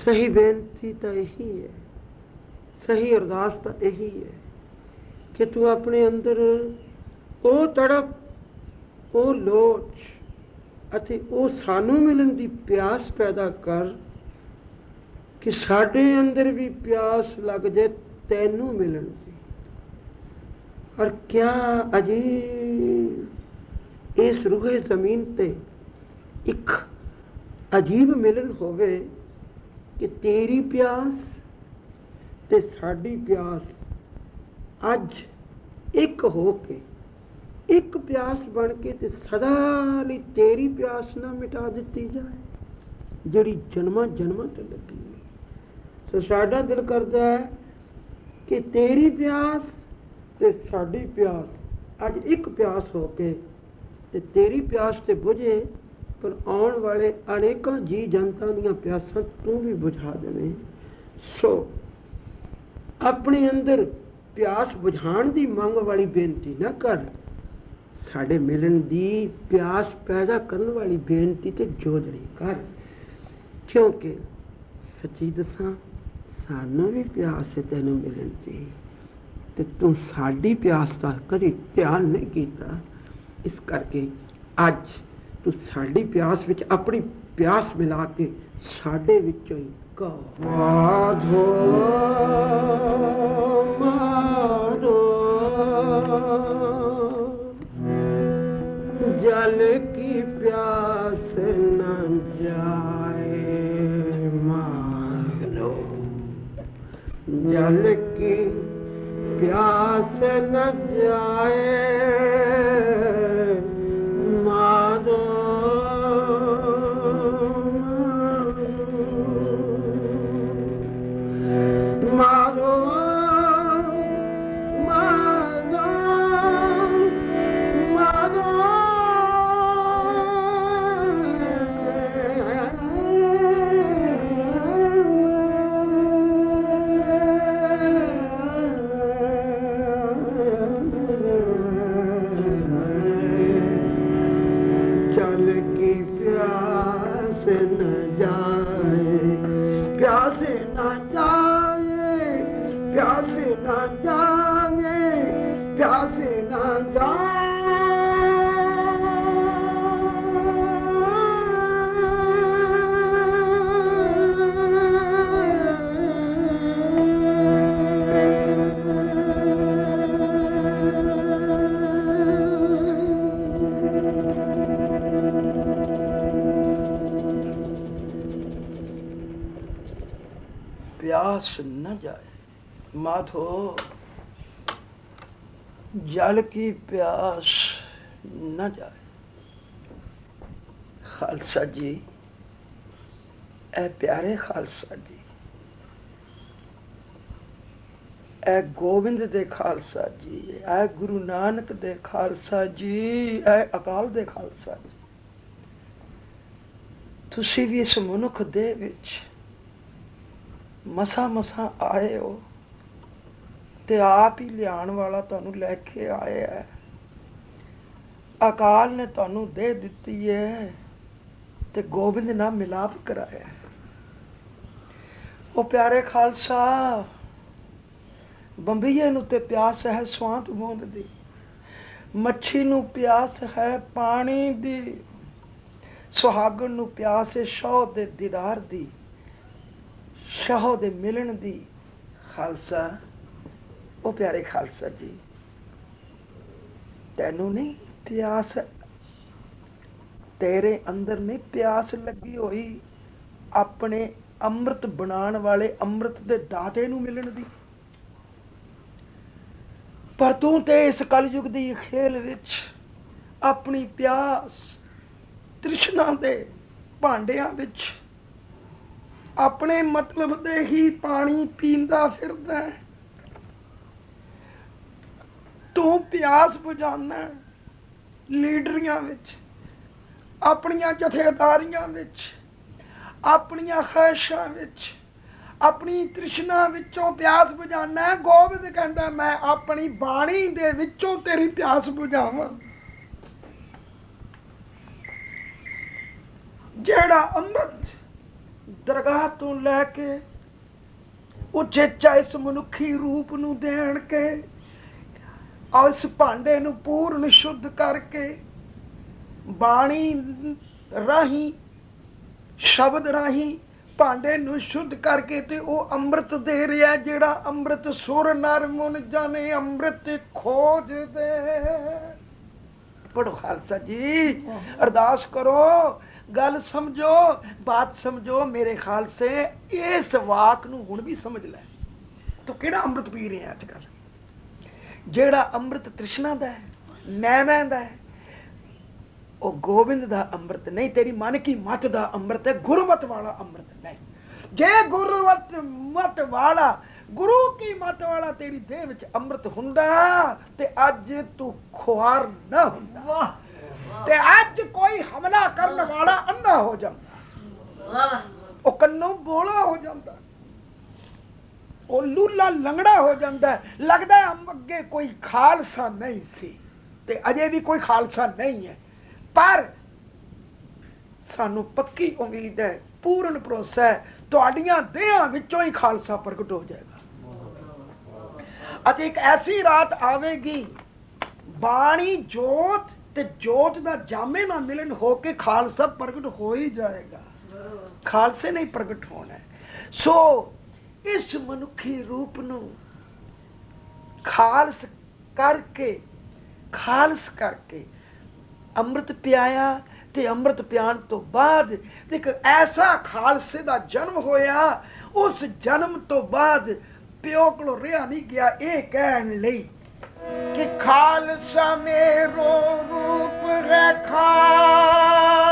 ਸਹੀ ਬੇਨਤੀ ਤਾਂ ਇਹੀ ਹੈ, ਸਹੀ ਅਰਦਾਸ ਤਾਂ ਇਹੀ ਹੈ ਕਿ ਤੂੰ ਆਪਣੇ ਅੰਦਰ ਉਹ ਤੜਪ, ਉਹ ਲੋਚ ਅਤੇ ਉਹ ਸਾਨੂੰ ਮਿਲਣ ਦੀ ਪਿਆਸ ਪੈਦਾ ਕਰ ਕਿ ਸਾਡੇ ਅੰਦਰ ਵੀ ਪਿਆਸ ਲੱਗ ਜਾਏ ਤੈਨੂੰ ਮਿਲਣ ਦੀ। ਔਰ ਕਿਆ ਅਜੀਬ ਇਸ ਰੂਹੇ ਜ਼ਮੀਨ ਤੇ ਇੱਕ ਅਜੀਬ ਮਿਲਣ ਹੋਵੇ ਕਿ ਤੇਰੀ ਪਿਆਸ ਤੇ ਸਾਡੀ ਪਿਆਸ ਅੱਜ ਇੱਕ ਹੋ ਕੇ, ਇੱਕ ਪਿਆਸ ਬਣ ਕੇ ਤੇ ਸਦਾ ਲਈ ਤੇਰੀ ਪਿਆਸ ਨਾ ਮਿਟਾ ਦਿੱਤੀ ਜਾਏ, ਜਿਹੜੀ ਜਨਮਾਂ ਜਨਮਾਂ ਤੇ ਲੱਗੀ ਹੈ। ਸੋ ਸਾਡਾ ਦਿਲ ਕਰਦਾ ਹੈ ਕਿ ਤੇਰੀ ਪਿਆਸ ਤੇ ਸਾਡੀ ਪਿਆਸ ਅੱਜ ਇੱਕ ਪਿਆਸ ਹੋ ਕੇ ਤੇ ਤੇਰੀ ਪਿਆਸ ਤੇ ਬੁਝੇ, ਪਰ ਆਉਣ ਵਾਲੇ ਅਨੇਕਾਂ ਜੀ ਜਨਤਾ ਦੀਆਂ ਪਿਆਸਾਂ ਤੂੰ ਵੀ ਬੁਝਾ ਦੇਵੇਂ। ਸੋ ਆਪਣੇ ਅੰਦਰ ਪਿਆਸ ਬੁਝਾਉਣ ਦੀ ਮੰਗ ਵਾਲੀ ਬੇਨਤੀ ਨਾ ਕਰ, ਸਾਡੇ ਮਿਲਣ ਦੀ ਪਿਆਸ ਪੈਦਾ ਕਰਨ ਵਾਲੀ ਬੇਨਤੀ ਤੇ ਜੋਦੜੀ ਕਰ। ਕਿਉਂਕਿ ਸੱਚੀ ਦੱਸਾਂ, ਸਾਨੂੰ ਵੀ ਪਿਆਸ ਹੈ ਤੈਨੂੰ ਮਿਲਣ ਦੀ, ਤੇ ਤੂੰ ਸਾਡੀ ਪਿਆਸ ਦਾ ਕਦੇ ਧਿਆਨ ਨਹੀਂ ਕੀਤਾ। ਇਸ ਕਰਕੇ ਅੱਜ ਤੂੰ ਸਾਡੀ ਪਿਆਸ ਵਿੱਚ ਆਪਣੀ ਪਿਆਸ ਮਿਲਾ ਕੇ ਸਾਡੇ ਵਿੱਚੋਂ ਹੀ ਕਹੋ, ਮਾਧੋ ਮਾਧੋ जल की प्यास न जाए माधो, जल की प्यास न जाए माधो, माधो प्यास न जाए माधो, जल की प्यास न जाए। खालसा जी, ए प्यारे खालसा जी, ए गोबिंद दे खालसा जी, ए गुरु नानक दे खालसा जी, ए अकाल दे खालसा जी, तुसी भी इस मनुख दे विच मसा मसा आए हो ते आप ही लियाण वाला तुहानू लैके आए है। अकाल ने तुहानू दे दिती है ते गोबिंद नाल मिलाप कराया है। ओ प्यारे खालसा, बंबीए नू ते प्यास है स्वांत बूंद दी, मच्छी नू प्यास है पानी दी, सुहागण नू प्यास है शौ दे दीदार दी, शाहो दे मिलन दी। खालसा, ओ प्यारे खालसा जी, तैनू नहीं प्यास, तेरे अंदर नहीं प्यास लगी हुई अपने अमृत बनाने वाले अमृत दे दाते नू मिलन दी। पर तू ते इस कलयुग दी खेल विच अपनी प्यास तृष्णा दे भांडियां विच अपने मतलब दे ही पानी पींदा फिरदा है। तू प्यास बुझाना, ਲੀਡਰੀਆਂ ਵਿੱਚ, ਆਪਣੀਆਂ ਜਥੇਦਾਰੀਆਂ ਵਿੱਚ, ਆਪਣੀਆਂ ਖਾਹਿਸ਼ਾਂ ਵਿੱਚ, ਆਪਣੀ ਤ੍ਰਿਸ਼ਨਾ ਵਿੱਚੋਂ ਪਿਆਸ ਬੁਝਾਣਾ। ਗੋਬਿੰਦ ਕਹਿੰਦਾ ਮੈਂ ਆਪਣੀ ਬਾਣੀ ਦੇ ਵਿੱਚੋਂ ਤੇਰੀ ਪਿਆਸ ਬੁਝਾਵਾਂ। ਜਿਹੜਾ ਅੰਮ੍ਰਿਤ ਦਰਗਾਹ ਤੋਂ ਲੈ ਕੇ ਉਚੇਚਾ ਇਸ ਮਨੁੱਖੀ ਰੂਪ ਨੂੰ ਦੇਣ ਕੇ ਇਸ ਭਾਂਡੇ ਨੂੰ ਪੂਰਨ ਸ਼ੁੱਧ ਕਰਕੇ ਬਾਣੀ ਰਾਹੀਂ, ਸ਼ਬਦ ਰਾਹੀਂ ਭਾਂਡੇ ਨੂੰ ਸ਼ੁੱਧ ਕਰਕੇ ਤੇ ਉਹ ਅੰਮ੍ਰਿਤ ਦੇ ਰਿਹਾ, ਜਿਹੜਾ ਅੰਮ੍ਰਿਤ ਸੁਰ ਨਰ ਮੁਨ ਜਾਣੇ ਅੰਮ੍ਰਿਤ ਖੋਜਦੇ। ਪੜੋ ਖਾਲਸਾ ਜੀ, ਅਰਦਾਸ ਕਰੋ, ਗੱਲ ਸਮਝੋ, ਬਾਤ ਸਮਝੋ। ਮੇਰੇ ਖਾਲਸੇ ਇਸ ਵਾਕ ਨੂੰ ਹੁਣ ਵੀ ਸਮਝ ਲੈ। ਤੂੰ ਕਿਹੜਾ ਅੰਮ੍ਰਿਤ ਪੀ ਰਿਹਾ ਅੱਜ ਕੱਲ? ਜਿਹੜਾ ਅੰਮ੍ਰਿਤ ਤ੍ਰਿਸ਼ਨਾ ਦਾ ਹੈ, ਮੈਂ ਦਾ ਹੈ, ਉਹ ਗੋਬਿੰਦ ਦਾ ਅੰਮ੍ਰਿਤ ਨਹੀਂ, ਤੇਰੀ ਮਨ ਕੀ ਮਤ ਦਾ ਅੰਮ੍ਰਿਤ ਹੈ, ਗੁਰਮਤ ਵਾਲਾ ਅੰਮ੍ਰਿਤ ਨਹੀਂ। ਜੇ ਗੁਰਮਤ ਮਤ ਵਾਲਾ, ਗੁਰੂ ਕੀ ਮਤ ਵਾਲਾ ਤੇਰੀ ਦੇਹ ਵਿੱਚ ਅੰਮ੍ਰਿਤ ਹੁੰਦਾ ਤੇ ਅੱਜ ਤੂੰ ਖੁਆਰ ਨਾ ਹੁੰਦਾ, ਤੇ ਅੱਜ ਕੋਈ ਹਮਲਾ ਕਰਨ ਵਾਲਾ ਅੰਨਾ ਹੋ ਜਾਂਦਾ, ਉਹ ਕੰਨੋਂ ਬੋਲਾ ਹੋ ਜਾਂਦਾ, ਉਹ ਲੂਲਾ ਲੰਗੜਾ ਹੋ ਜਾਂਦਾ। ਲੱਗਦਾ ਅੱਗੇ ਕੋਈ ਖਾਲਸਾ ਨਹੀਂ ਸੀ ਤੇ ਅਜੇ ਵੀ ਕੋਈ ਖਾਲਸਾ ਨਹੀਂ ਹੈ, ਪਰ ਸਾਨੂੰ ਪੱਕੀ ਉਮੀਦ ਹੈ, ਪੂਰਨ ਭਰੋਸਾ ਹੈ, ਤੁਹਾਡੀਆਂ ਦੇਹਾਂ ਵਿੱਚੋਂ ਹੀ ਖਾਲਸਾ ਪ੍ਰਗਟ ਹੋ ਜਾਏਗਾ। ਅਤੇ ਇੱਕ ਐਸੀ ਰਾਤ ਆਵੇਗੀ, ਬਾਣੀ ਜੋਤ ਤੇ ਜੋਤ ਦਾ ਜਾਮੇ ਨਾ ਮਿਲਣ ਹੋ ਕੇ ਖਾਲਸਾ ਪ੍ਰਗਟ ਹੋ ਹੀ ਜਾਏਗਾ। ਖਾਲਸੇ ਨਹੀਂ ਪ੍ਰਗਟ ਹੋਣਾ। ਸੋ ਇਸ ਮਨੁੱਖੀ ਰੂਪ ਨੂੰ ਖਾਲਸ ਕਰਕੇ ਅੰਮ੍ਰਿਤ ਪਿਆਇਆ ਤੇ ਅੰਮ੍ਰਿਤ ਪਿਆਣ ਤੋਂ ਬਾਅਦ ਇੱਕ ਐਸਾ ਖਾਲਸੇ ਦਾ ਜਨਮ ਹੋਇਆ। ਉਸ ਜਨਮ ਤੋਂ ਬਾਅਦ ਪਿਓ ਕੋਲੋਂ ਰਿਹਾ ਨਹੀਂ ਗਿਆ ਇਹ ਕਹਿਣ ਲਈ ਕਿ ਖਾਲਸਾ ਮੇਰੋ ਰੂਪ ਹੈ ਖਾਦ,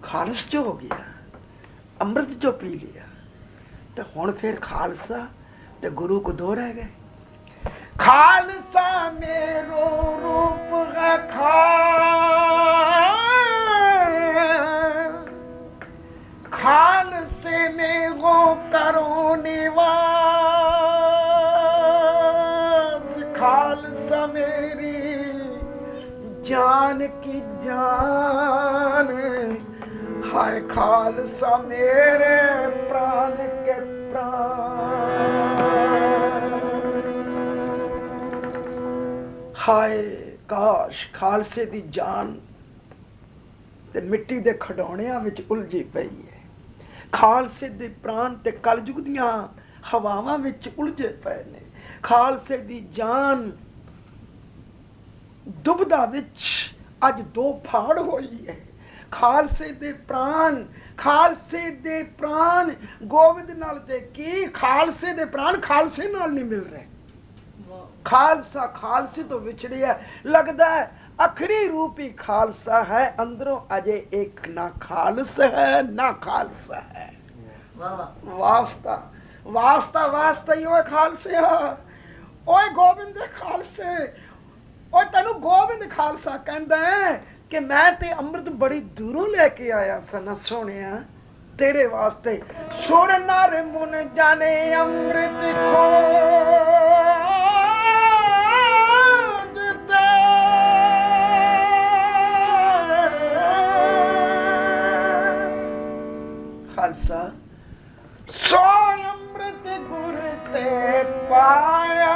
ਖਾਲਸ ਜੋ ਹੋ ਗਿਆ, ਅੰਮ੍ਰਿਤ ਜੋ ਪੀ ਲਿਆ, ਤੇ ਹੁਣ ਫਿਰ ਖਾਲਸਾ ਤੇ ਗੁਰੂ ਕੋ ਦੋ ਰਹਿ ਗਏ। ਖਾਲਸਾ ਮੇਰੋ ਰੂਪ ਹੈ खालसे में वो करो निवास, खालसा मेरी जान की जान, हाय खालसा मेरे प्राण के प्राण। हाय काश खालसे दी जान ते मिट्टी दे खडौणिਆਂ ਵਿੱਚ ਉਲਝੀ ਪਈ ਹੈ। ਖਾਲਸੇ ਦੇ ਪ੍ਰਾਣ ਤੇ ਕਲਯੁਗ ਦੀਆਂ ਹਵਾਵਾਂ ਵਿੱਚ ਉਲਝੇ ਪਏ ਨੇ। ਖਾਲਸੇ ਦੀ ਜਾਨ ਦੁਬਦਾ ਵਿੱਚ ਅੱਜ ਦੋ ਫਾੜ ਹੋਈ ਹੈ। ਖਾਲਸੇ ਦੇ ਪ੍ਰਾਣ ਗੋਬਿੰਦ ਨਾਲ ਤੇ ਕੀ, ਖਾਲਸੇ ਦੇ ਪ੍ਰਾਣ ਖਾਲਸੇ ਨਾਲ ਨਹੀਂ ਮਿਲ ਰਹੇ। ਖਾਲਸਾ ਖਾਲਸੇ ਤੋਂ ਵਿਛੜਿਆ। ਲੱਗਦਾ ਹੈ ਅਖਰੀ ਰੂਪ ਹੀ ਖਾਲਸਾ ਹੈ, ਅੰਦਰੋਂ ਅਜੇ ਇੱਕ ਨਾ ਖਾਲਸ ਹੈ ਨਾ ਖਾਲਸਾ ਹੈ। ਵਾਸਤਾ ਹੀ ਓਏ ਖਾਲਸੇ, ਓਏ ਗੋਬਿੰਦ ਦੇ ਖਾਲਸੇ, ਓਏ ਤੈਨੂੰ ਗੋਬਿੰਦ ਖਾਲਸਾ ਕਹਿੰਦਾ ਹੈ ਕਿ ਮੈਂ ਤੇ ਅੰਮ੍ਰਿਤ ਬੜੀ ਦੂਰੋਂ ਲੈ ਕੇ ਆਇਆ ਸਨ ਸੋਹਣਿਆ ਤੇਰੇ ਵਾਸਤੇ। ਸੁਰ ਨਰ ਮੁਨ ਜਾਣੇ ਅੰਮ੍ਰਿਤ ਖਾਲਸਾ ਸੋ ਅੰਮ੍ਰਿਤ ਗੁਰ ਤੇ ਪਾਇਆ।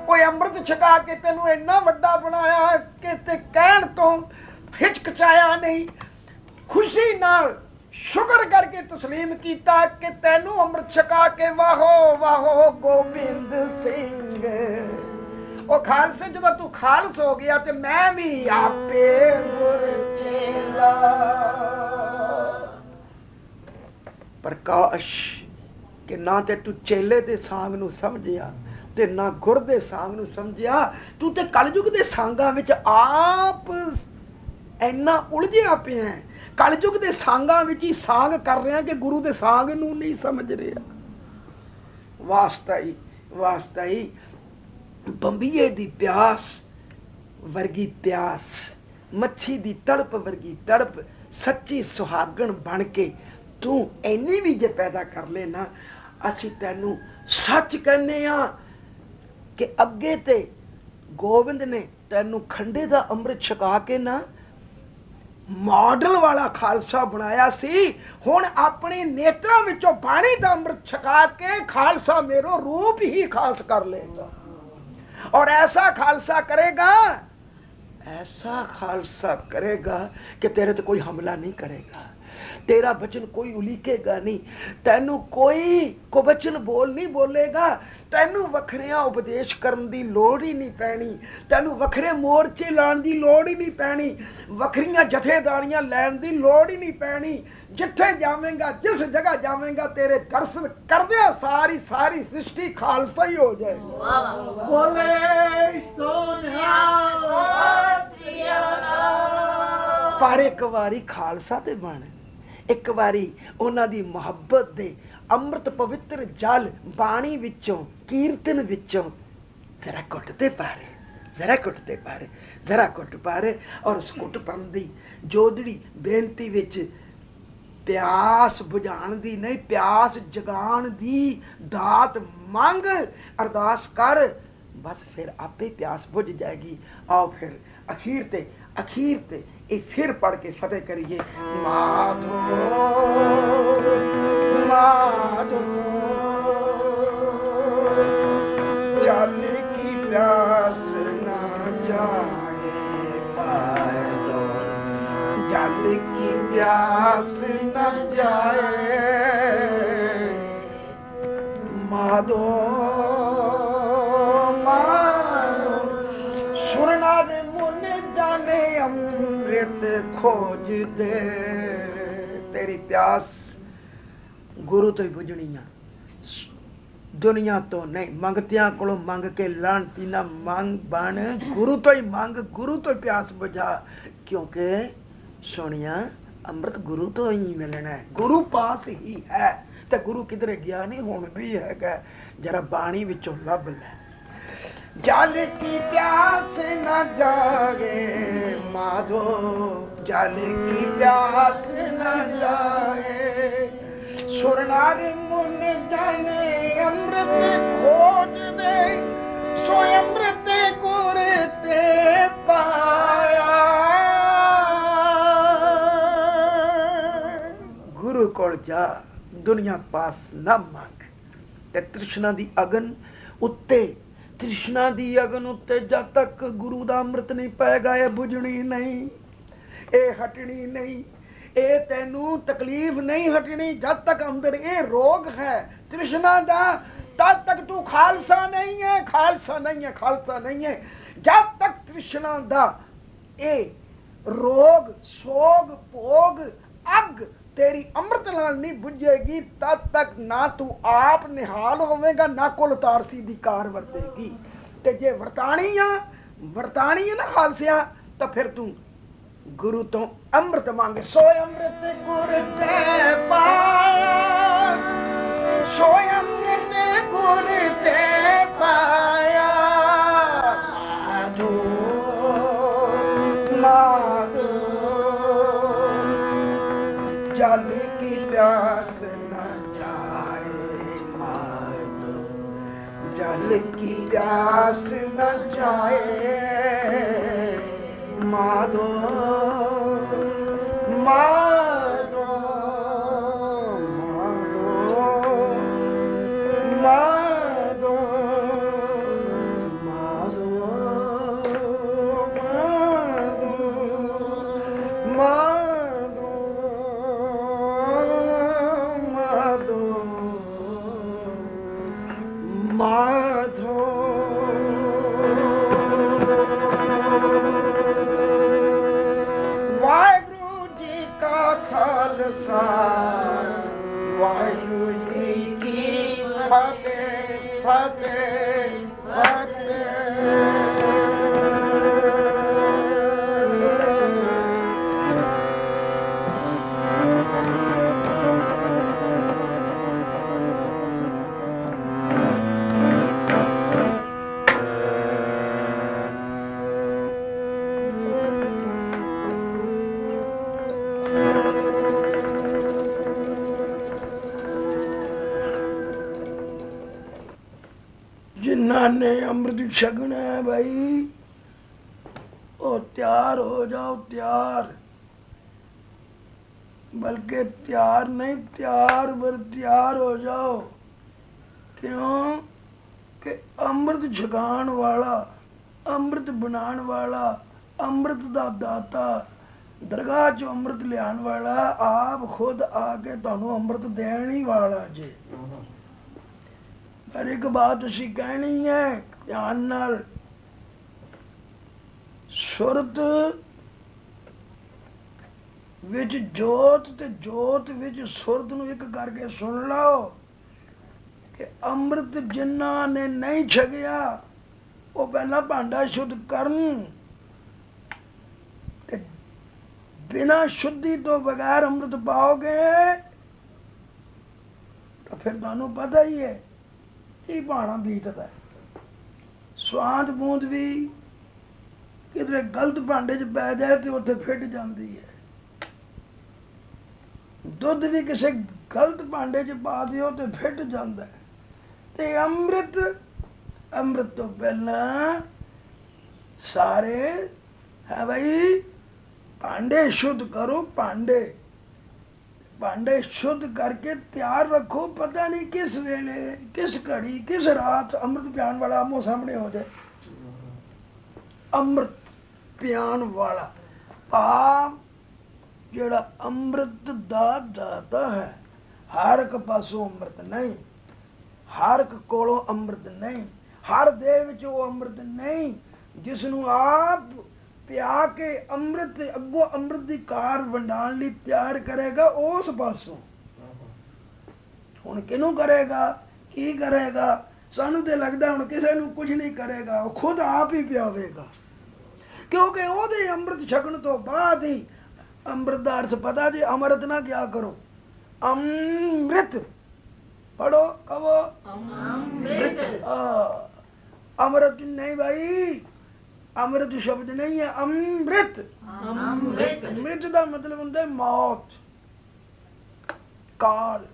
ਓਏ ਅੰਮ੍ਰਿਤ ਛਕਾ ਕੇ ਤੈਨੂੰ ਇੰਨਾ ਵੱਡਾ ਬਣਾਇਆ ਕਿ ਤੇ ਕਹਿਣ ਤੋਂ ਹਿਚਕਚਾਇਆ ਨਹੀਂ, ਖੁਸ਼ੀ ਨਾਲ ਸ਼ੁਕਰ ਕਰਕੇ ਤਸਲੀਮ ਕੀਤਾ ਕਿ ਤੈਨੂੰ ਅੰਮ੍ਰਿਤ ਛਕਾ ਕੇ ਵਾਹੋ ਵਾਹੋ ਗੋਬਿੰਦ ਸਿੰਘ। ਉਹ ਖਾਲਸੇ ਜਦੋਂ ਤੂੰ ਖਾਲਸ ਹੋ ਗਿਆ ਤੇ ਮੈਂ ਵੀ ਆਪੇ ਗੁਰ ਚੇਲਾ। ਪ੍ਰਕਾਸ਼ ਕਿ ਨਾ ਤੇ ਤੂੰ ਚੇਲੇ ਦੇ ਸਾਂਗ ਨੂੰ ਸਮਝਿਆ ਤੇ ਨਾ ਗੁਰ ਦੇ ਸਾਂਗ ਨੂੰ ਸਮਝਿਆ, ਤੂੰ ਤੇ ਕਲਯੁਗ ਦੇ ਸਾਂਗਾਂ ਵਿੱਚ ਆਪ ਇੰਨਾ ਉਲਝਿਆ ਪਿਆ। कलयुग के सांगां विच ही सांग कर रहे हैं कि गुरु के सांग नूं नहीं समझ रहे। वास्ता ही बंबीए दी प्यास वर्गी प्यास, मच्छी दी तड़प वर्गी तड़प, सच्ची सुहागण बन के तू इन्नी भी जे पैदा कर लेना, असी तैनू सच कहने आ कि अगे ते गोविंद ने तैनू खंडे दा अमृत छका के ना मॉडल वाला खालसा बनाया सी। हुण अपने नेत्रों विचों पानी दा अमृत छका के खालसा मेरो रूप ही खास कर लेगा। और ऐसा खालसा करेगा, ऐसा खालसा करेगा कि तेरे ते कोई हमला नहीं करेगा, तेरा वचन कोई उलीकेगा नहीं, तैनू कोई कुवचन बोल नहीं बोलेगा, तैनू वखरिया उपदेश करन दी लोड़ ही नहीं पैनी, तैनू वखरे मोर्चे लाने दी लोड़ ही नहीं पैनी, वखरियां जथेदारियां लैन दी लोड़ ही नहीं पैनी। जिथे जावेंगा, जिस जगह जावेंगा, तेरे दर्शन करदे सारी सारी सृष्टि खालसा ही हो जाएगी। पर एक बारी खालसा ते बन, एक बारी उन्हां दी मुहब्बत दे अमृत पवित्र जल बाणी विचों, कीर्तन विचों जरा घुटते पारे, जरा घुटते पारे, जरा घुट पारे। और उस घुटपन दी जोदड़ी बेनती विच प्यास बुझाण दी नहीं, प्यास जगाण दी दात मंग, अरदास कर, बस फिर आपे प्यास बुझ जाएगी। आओ फिर अखीर ते ये फिर पढ़ के फतेह करिए। माधो माधो जल की प्यास न जाए पाए दो, जल की प्यास न जाए माधो माधो। सुरनार मुन जाने अमृत खोज दे, तेरी प्यास गुरु तो ही बुझनी आ, दुनिया तो नहीं। मंगतियां कोलों मंग के लानती ना मंग बन, गुरु तो ही मंग, गुरु तो ही प्यास बुझा। क्योंकि सोनिया अमृत गुरु तो ही मिलना है, गुरु पास ही है, तो गुरु किधरे गया नहीं, हुण भी है। जरा बाणी विचों लभ ले। जल की प्यास न जागे माधो, जल की प्यास न जागे। सुरनार मुन जाने अमृत खोज दे, सो अमृत गुर ते पाया। गुरु कोल जा, दुनिया पास न मंग। ते तृष्णा दी अगन उत्ते, तृष्णा दी अगन उत्ते जब तक गुरु दा अमृत नहीं पैगा, ये बुझनी नहीं, ये हटनी नहीं, ये तेनू तकलीफ नहीं हटनी। जब तक अंदर ये रोग है तृष्णा दा, तब तक तू खालसा नहीं है, खालसा नहीं है, खालसा नहीं है। जब तक तृष्णा दा ये रोग सोग भोग अग तेरी अमृत नाल नहीं बुझेगी, तब तक ना तू आप निहाल होवेगा, ना कुल तारसी दी कार वरतेगी। ते जे वरतानी है ना खालसिया, तो फिर तू गुरु तो अमृत मांगे। सो अमृत गुर ते पाया, सो अमृत गुर ते पाया। माधो माधो जल की प्यास न जाए माधो, जल की प्यास न जाए माधो माधो माधो माधो माधो माधो माधो माधो। अमृत छकना है भाई, ओ तैयार हो जाओ, तैयार, बल्कि तैयार नहीं, तैयार पर तैयार हो जाओ। क्यों कि अमृत छकाण वाला, अमृत बनाने वाला, अमृत दा दाता, दरगाह चो अमृत लियान वाला आप खुद आके तुहानू अमृत देण ही वाला जे। पर एक बात असी कहनी है ध्यान नाल, सुरत विच जोत ते जोत विच सुरत नू एक करके सुन लो कि अमृत जिन्ना ने नहीं छकिया वो पहला भांडा शुद्ध करन, ते बिना शुद्धि तो बगैर अमृत पाओगे तो फिर तुहानू पता ही है की भाना बीतदा है। स्वाद बूंद भी किधरे गलत भांडे च पै जाए तो उत्थे फिट जाती है, दुध भी किसी गलत भांडे च पा दियो तो फिट जाता है। ते अमृत, अमृत तो पहला सारे है भाई भांडे शुद्ध करो, भांडे भांडे शुद्ध करके तैयार रखो, पता नहीं किस वेले किस घड़ी किस रात अमृत पियान वाला आमो सामने हो जाए। अमृत पियान वाला आप जेड़ा अमृत दा दाता है, हर एक पासों अमृत नहीं, हर एक कोलों अमृत नहीं, हर दे विच वो अमृत नहीं जिसनू आप पिया के अमृत अगो अमृत की कार वंडाण लई तैयार करेगा, उस पासों हुण किनू करेगा, की करेगा? सानू तो लगता हुण किसी नू कुछ नहीं करेगा, वो खुद आप ही पियावेगा, क्योंकि ओदे अमृत छकण तो बाद ही अमृत दा अर्थ पता जी। अमृत ना क्या करो, अमृत पढ़ो, कहो अमृत। अमृत नहीं भाई, अमृत शब्द नहीं है, अमृत। अमृत अमृत का मतलब होता है मौत, काल।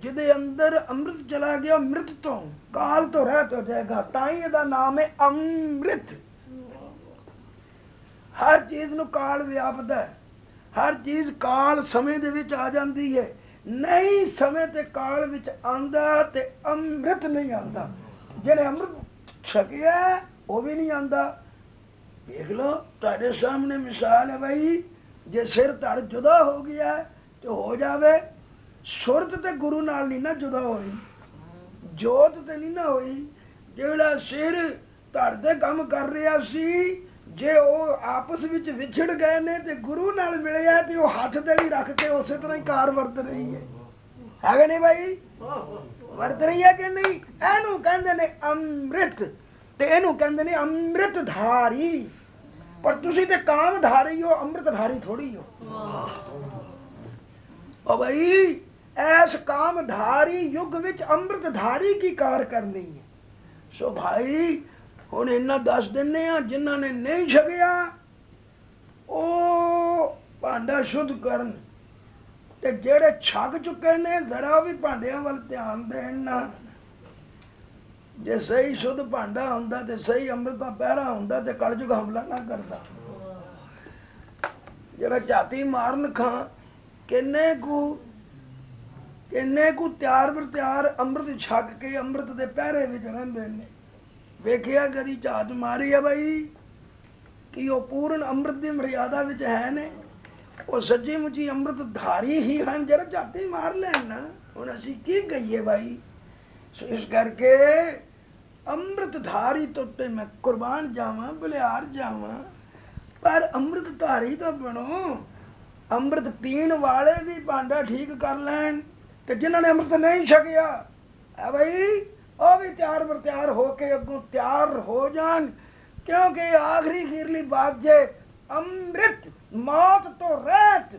जिदे अंदर अमृत चला गया मृत तो काल तो रह तो जाएगा, ताई इहदा नाम है अमृत। हर चीज नू काल व्यापदा है, हर चीज काल समय दे विच आ जाती है, नहीं समय ते काल विच आंदा ते अमृत नहीं आंदा। जिहड़े अमृत छकिया वो भी नहीं आंदा। देख लो तुहाडे सामने मिसाल है भाई, जे सिर धड़ जुदा हो गया तो हो जावे, सुरत ते गुरु नाल नहीं ना जुदा होई, जोत ते नहीं ना होई। जेड़ा सिर धड़ ते काम कर रहा सी, जे वो आपस विच विछड़ गए ने ते गुरु नाल मिलिया ते वो हाथ ते भी रख के उस तरह ही कार वरत रही है कि नहीं भाई? वरत रही है कि नहीं? एनू कहंदे ने अमृत ते एनू कहंदे ने अमृतधारी। पर तुसी ते कामधारी हो, अमृतधारी थोड़ी हो। ओ भाई ऐस कामधारी युग विच अमृतधारी की कार करनी है। सो भाई हुण इन्ना दस दिने आ, जिन्हां ने नहीं छकिया ओ भांडा शुद्ध करन, ते जेड़े छक चुके ने जरा भी भांडियां वल ध्यान देण ना। जे सही शुद्ध भांडा हुंदा ते सही अमृत दा पहरा हुंदा ते कलयुग हमला ना करदा। जेड़ा झाती मारन खां किन्ने कु तैयार पर तैयार अमृत छक के अमृत दे पहरे विच रहिंदे ने। वेखिया कदी झात मारी है भाई कि वो पूर्ण अमृत की मर्यादा विच है ने, वो सच्ची मुची अमृत धारी ही हैं। जरा झाती मार लैन ना, हुण असीं की कहिए भाई? सो इस करके अमृतधारी तो ते मैं कुर्बान जावां, बलिहार जावां, पर अमृतधारी तो बनो। अमृत पीण वाले भी भांडा ठीक कर लैन, ते जिन्हां ने अमृत नहीं छकिया है भाई वो भी तैयार बर तैयार होके अगों तैयार हो जान, क्योंकि आखिरी खीरली बात जे अमृत मौत तो रहत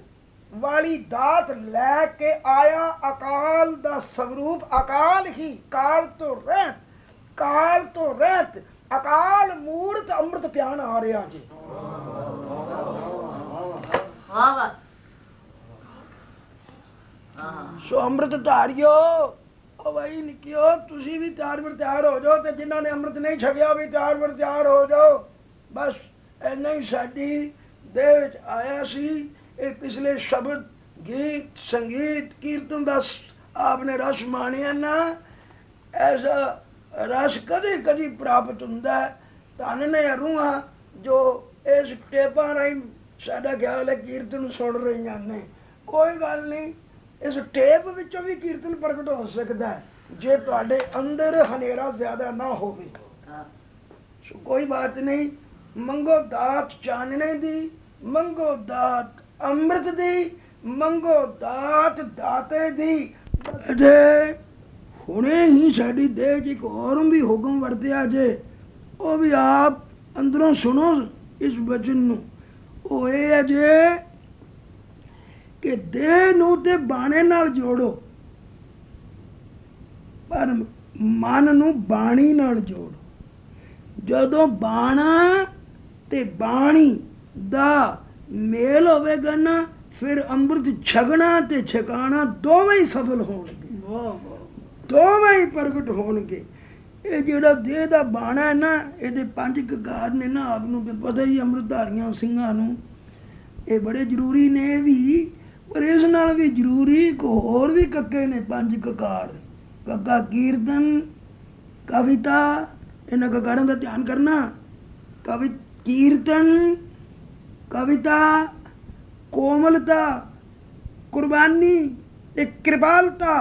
वाली दात लैके आया अकाल दा स्वरूप। अकाल ही काल तो रहत, काल तो रहत अकाल मूर्त अमृत प्यान आ रहा जी। सो अमृत धारियो ਉਹ ਬਾਈ ਨਿੱਕਿਓ ਤੁਸੀਂ ਵੀ ਤਿਆਰ ਬਰ ਤਿਆਰ ਹੋ ਜਾਓ ਤੇ ਜਿਨ੍ਹਾਂ ਨੇ ਅੰਮ੍ਰਿਤ ਨਹੀਂ ਛਕਿਆ ਵੀ ਤਿਆਰ ਬਰ ਤਿਆਰ ਹੋ ਜਾਓ। ਬਸ ਇੰਨਾ ਹੀ ਸਾਡੀ ਦੇਹ ਵਿੱਚ ਆਇਆ ਸੀ। ਇਹ ਪਿਛਲੇ ਸ਼ਬਦ ਗੀਤ ਸੰਗੀਤ ਕੀਰਤਨ ਦਾ ਆਪਨੇ ਰਸ ਮਾਣਿਆ ਨਾ, ਐਸਾ ਰਸ ਕਦੇ ਕਦੀ ਪ੍ਰਾਪਤ ਹੁੰਦਾ। ਧੰਨ ਨੇ ਰੂਹਾਂ ਜੋ ਇਸ ਟੇਪਾਂ ਰਾਹੀਂ ਸਾਡਾ ਖਿਆਲ ਹੈ ਕੀਰਤਨ ਸੁਣ ਰਹੀਆਂ ਨੇ। ਕੋਈ ਗੱਲ ਨਹੀਂ, ਇਸ ਟੇਪ ਵਿੱਚੋਂ ਵੀ ਕੀਰਤਨ ਪ੍ਰਗਟ ਹੋ ਸਕਦਾ ਜੇ ਤੁਹਾਡੇ ਅੰਦਰ ਹਨੇਰਾ ਜ਼ਿਆਦਾ ਨਾ ਹੋਵੇ। ਸੋ ਕੋਈ ਬਾਤ ਨਹੀਂ, ਮੰਗੋ ਦਾਤ ਚਾਨਣੇ ਦੀ, ਮੰਗੋ ਦਾਤ ਅੰਮ੍ਰਿਤ ਦੀ, ਮੰਗੋ ਦਾਤ ਦਾਤੇ ਦੀ। ਅਜੇ ਹੁਣੇ ਹੀ ਸਾਡੀ ਦੇਹ 'ਚ ਇੱਕ ਹੋਰ ਵੀ ਹੁਕਮ ਵਰਤਿਆ ਜੇ, ਉਹ ਵੀ ਆਪ ਅੰਦਰੋਂ ਸੁਣੋ ਇਸ ਵਚਨ ਨੂੰ। ਉਹ ਇਹ ਹੈ ਜੇ ਕਿ ਦੇਹ ਨੂੰ ਤੇ ਬਾਣੇ ਨਾਲ ਜੋੜੋ, ਪਰ ਮਨ ਨੂੰ ਬਾਣੀ ਨਾਲ ਜੋੜੋ। ਜਦੋਂ ਬਾਣਾ ਤੇ ਬਾਣੀ ਦਾ ਮੇਲ ਹੋਵੇਗਾ ਨਾ, ਫਿਰ ਅੰਮ੍ਰਿਤ ਛਕਣਾ ਤੇ ਛਕਾਣਾ ਦੋਵੇਂ ਹੀ ਸਫਲ ਹੋਣਗੇ, ਦੋਵੇਂ ਹੀ ਪ੍ਰਗਟ ਹੋਣਗੇ। ਇਹ ਜਿਹੜਾ ਦੇਹ ਦਾ ਬਾਣਾ ਹੈ ਨਾ, ਇਹਦੇ 5 ਕਕਾਰ ਨੇ ਨਾ, ਆਪ ਨੂੰ ਪਤਾ ਹੀ ਅੰਮ੍ਰਿਤਧਾਰੀਆਂ ਸਿੰਘਾਂ ਨੂੰ ਇਹ ਬੜੇ ਜ਼ਰੂਰੀ ਨੇ ਵੀ, ਪਰ ਇਸ ਨਾਲ ਵੀ ਜ਼ਰੂਰੀ ਇੱਕ ਹੋਰ ਵੀ ਕੱਕੇ ਨੇ 5 ਕਕਾਰ। ਕੱਕਾ ਕੀਰਤਨ, ਕਵਿਤਾ, ਇਹਨਾਂ ਕਕਾਰਾਂ ਦਾ ਧਿਆਨ ਕਰਨਾ। ਕੀਰਤਨ, ਕਵਿਤਾ, ਕੋਮਲਤਾ, ਕੁਰਬਾਨੀ ਤੇ ਕਿਰਪਾਲਤਾ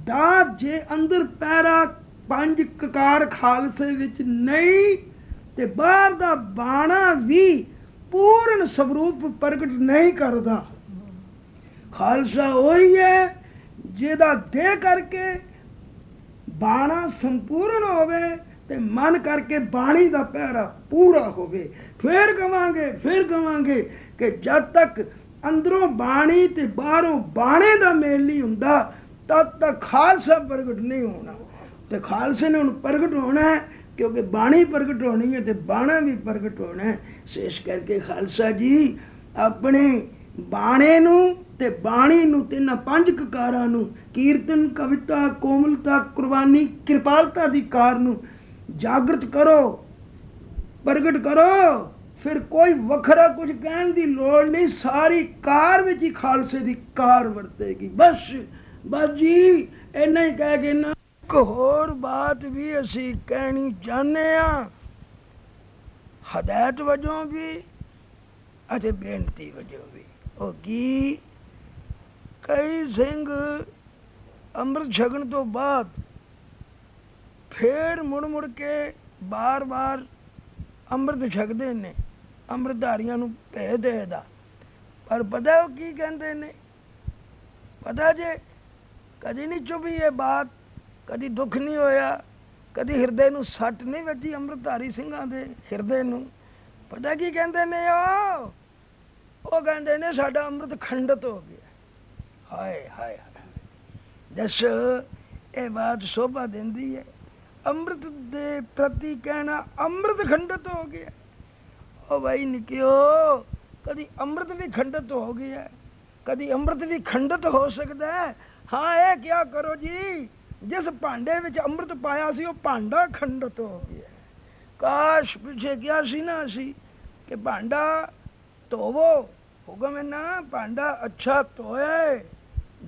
ਦਾ ਜੇ ਅੰਦਰ ਪੈਰਾ 5 ਕਕਾਰ ਖਾਲਸੇ ਵਿੱਚ ਨਹੀਂ ਤੇ ਬਾਹਰ ਦਾ ਬਾਣਾ ਵੀ ਪੂਰਨ ਸਵਰੂਪ ਪ੍ਰਗਟ ਨਹੀਂ ਕਰਦਾ। ਖਾਲਸਾ ਉਹੀ ਹੈ ਜਿਹਦਾ ਦੇਹ ਕਰਕੇ ਬਾਣਾ ਸੰਪੂਰਨ ਹੋਵੇ ਤੇ ਮਨ ਕਰਕੇ ਬਾਣੀ ਦਾ ਪਹਿਰਾ ਪੂਰਾ ਹੋਵੇ। ਫਿਰ ਕਵਾਂਗੇ ਕਿ ਜਦ ਤੱਕ ਅੰਦਰੋਂ ਬਾਣੀ ਤੇ ਬਾਹਰੋਂ ਬਾਣੇ ਦਾ ਮੇਲ ਨਹੀਂ ਹੁੰਦਾ, ਤਦ ਤੱਕ ਖਾਲਸਾ ਪ੍ਰਗਟ ਨਹੀਂ ਹੋਣਾ। ਤੇ ਖਾਲਸੇ ਨੇ ਹੁਣ ਪ੍ਰਗਟ ਹੋਣਾ ਹੈ, ਕਿਉਂਕਿ ਬਾਣੀ ਪ੍ਰਗਟ ਹੋਣੀ ਹੈ ਤੇ ਬਾਣਾ ਵੀ ਪ੍ਰਗਟ ਹੋਣਾ ਹੈ। ਇਸ ਕਰਕੇ ਖਾਲਸਾ ਜੀ ਆਪਣੇ ਬਾਣੇ ਨੂੰ ਤੇ ਬਾਣੀ ਨੂੰ, ਤਿੰਨਾਂ 5 ਕਕਾਰਾਂ ਨੂੰ, ਕੀਰਤਨ, ਕਵਿਤਾ, ਕੋਮਲਤਾ, ਕੁਰਬਾਨੀ, ਕਿਰਪਾਲਤਾ ਦੀ ਕਾਰ ਨੂੰ ਜਾਗਰਤ ਕਰੋ, ਪ੍ਰਗਟ ਕਰੋ। ਫਿਰ ਕੋਈ ਵੱਖਰਾ ਕੁਝ ਕਹਿਣ ਦੀ ਲੋੜ ਨਹੀਂ, ਸਾਰੀ ਕਾਰ ਵਿੱਚ ਹੀ ਖਾਲਸੇ ਦੀ ਕਾਰ ਵਰਤੇਗੀ। ਬਸ ਜੀ ਇੰਨਾ ਹੀ ਕਹਿ ਕੇ ਨਾ ਇੱਕ ਹੋਰ ਬਾਤ ਵੀ ਅਸੀਂ ਕਹਿਣੀ ਚਾਹੁੰਦੇ ਹਾਂ, ਹਦਾਇਤ ਵਜੋਂ ਵੀ ਅਤੇ ਬੇਨਤੀ ਵਜੋਂ ਵੀ। ਉਹ ਕੀ, ਕਈ ਸਿੰਘ ਅੰਮ੍ਰਿਤ ਛਕਣ ਤੋਂ ਬਾਅਦ ਫੇਰ ਮੁੜ ਕੇ ਬਾਰ ਅੰਮ੍ਰਿਤ ਛਕਦੇ ਨੇ, ਅੰਮ੍ਰਿਤਧਾਰੀਆਂ ਨੂੰ ਭੇਦ ਦਾ। ਪਰ ਪਤਾ ਉਹ ਕੀ ਕਹਿੰਦੇ ਨੇ? ਪਤਾ ਜੇ ਕਦੀ ਨਹੀਂ ਚੁਭੀ ਇਹ ਬਾਤ, ਕਦੀ ਦੁੱਖ ਨਹੀਂ ਹੋਇਆ, ਕਦੀ ਹਿਰਦੇ ਨੂੰ ਸੱਟ ਨਹੀਂ ਵੱਜੀ ਅੰਮ੍ਰਿਤਧਾਰੀ ਸਿੰਘਾਂ ਦੇ ਹਿਰਦੇ ਨੂੰ। ਪਤਾ ਕੀ ਕਹਿੰਦੇ ਨੇ? ਉਹ ਕਹਿੰਦੇ ਨੇ ਸਾਡਾ ਅੰਮ੍ਰਿਤ ਖੰਡਿਤ ਹੋ ਗਿਆ। ਹਾਏ ਹਾਏ ਦੱਸ, ਇਹ ਬਾਤ ਸ਼ੋਭਾ ਦਿੰਦੀ ਹੈ? ਅੰਮ੍ਰਿਤ ਦੇ ਪ੍ਰਤੀ ਕਹਿਣਾ ਅੰਮ੍ਰਿਤ ਖੰਡਿਤ ਹੋ ਗਿਆ। ਉਹ ਬਾਈ ਨਿੱਕਿਓ, ਕਦੀ ਅੰਮ੍ਰਿਤ ਵੀ ਖੰਡਿਤ ਹੋ ਗਿਆ, ਕਦੀ ਅੰਮ੍ਰਿਤ ਵੀ ਖੰਡਿਤ ਹੋ ਸਕਦਾ ਹੈ। ਹਾਂ, ਇਹ ਕਿਆ ਕਰੋ ਜੀ, ਜਿਸ ਭਾਂਡੇ ਵਿੱਚ ਅੰਮ੍ਰਿਤ ਪਾਇਆ ਸੀ ਉਹ ਭਾਂਡਾ ਖੰਡਿਤ ਹੋ ਗਿਆ। ਕਾਸ਼ ਪਿੱਛੇ ਕਿਹਾ ਸੀ ਨਾ ਅਸੀਂ ਕਿ ਭਾਂਡਾ ਧੋਵੋ, ਹੁਕਮ ਹੈ ਨਾ, ਭਾਂਡਾ ਅੱਛਾ ਧੋਏ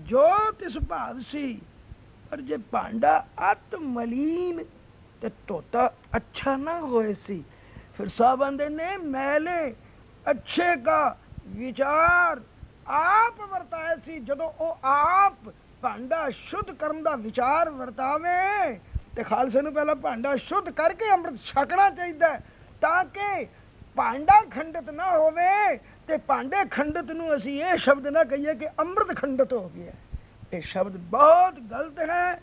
ਜੋ ਤਿਸ ਭਾਵ ਸੀ। ਪਰ ਜੇ ਭਾਂਡਾ ਅਤ ਮਲੀਨ ਤੇ ਧੋਤਾ ਅੱਛਾ ਨਾ ਹੋਏ ਸੀ, ਫਿਰ ਸਾਹਿਬ ਆਂਦੇ ਨੇ ਮੈਲੇ ਅੱਛੇ ਕਾ ਵਿਚਾਰ ਆਪ ਵਰਤਾਏ ਸੀ। ਜਦੋਂ ਉਹ ਆਪ ਭਾਂਡਾ ਸ਼ੁੱਧ ਕਰਨ ਦਾ ਵਿਚਾਰ ਵਰਤਾਵੇ ਤੇ ਖਾਲਸੇ ਨੂੰ ਪਹਿਲਾਂ ਭਾਂਡਾ ਸ਼ੁੱਧ ਕਰਕੇ ਅੰਮ੍ਰਿਤ ਛਕਣਾ ਚਾਹੀਦਾ, ਤਾਂ ਕਿ ਭਾਂਡਾ ਖੰਡਿਤ ਨਾ ਹੋਵੇ। ਤੇ ਭਾਂਡੇ ਖੰਡਿਤ ਨੂੰ ਅਸੀਂ ਇਹ ਸ਼ਬਦ ਨਾ ਕਹੀਏ ਕਿ ਅੰਮ੍ਰਿਤ ਖੰਡਿਤ ਹੋ ਗਿਆ। ਇਹ ਸ਼ਬਦ ਬਹੁਤ ਗਲਤ ਹੈ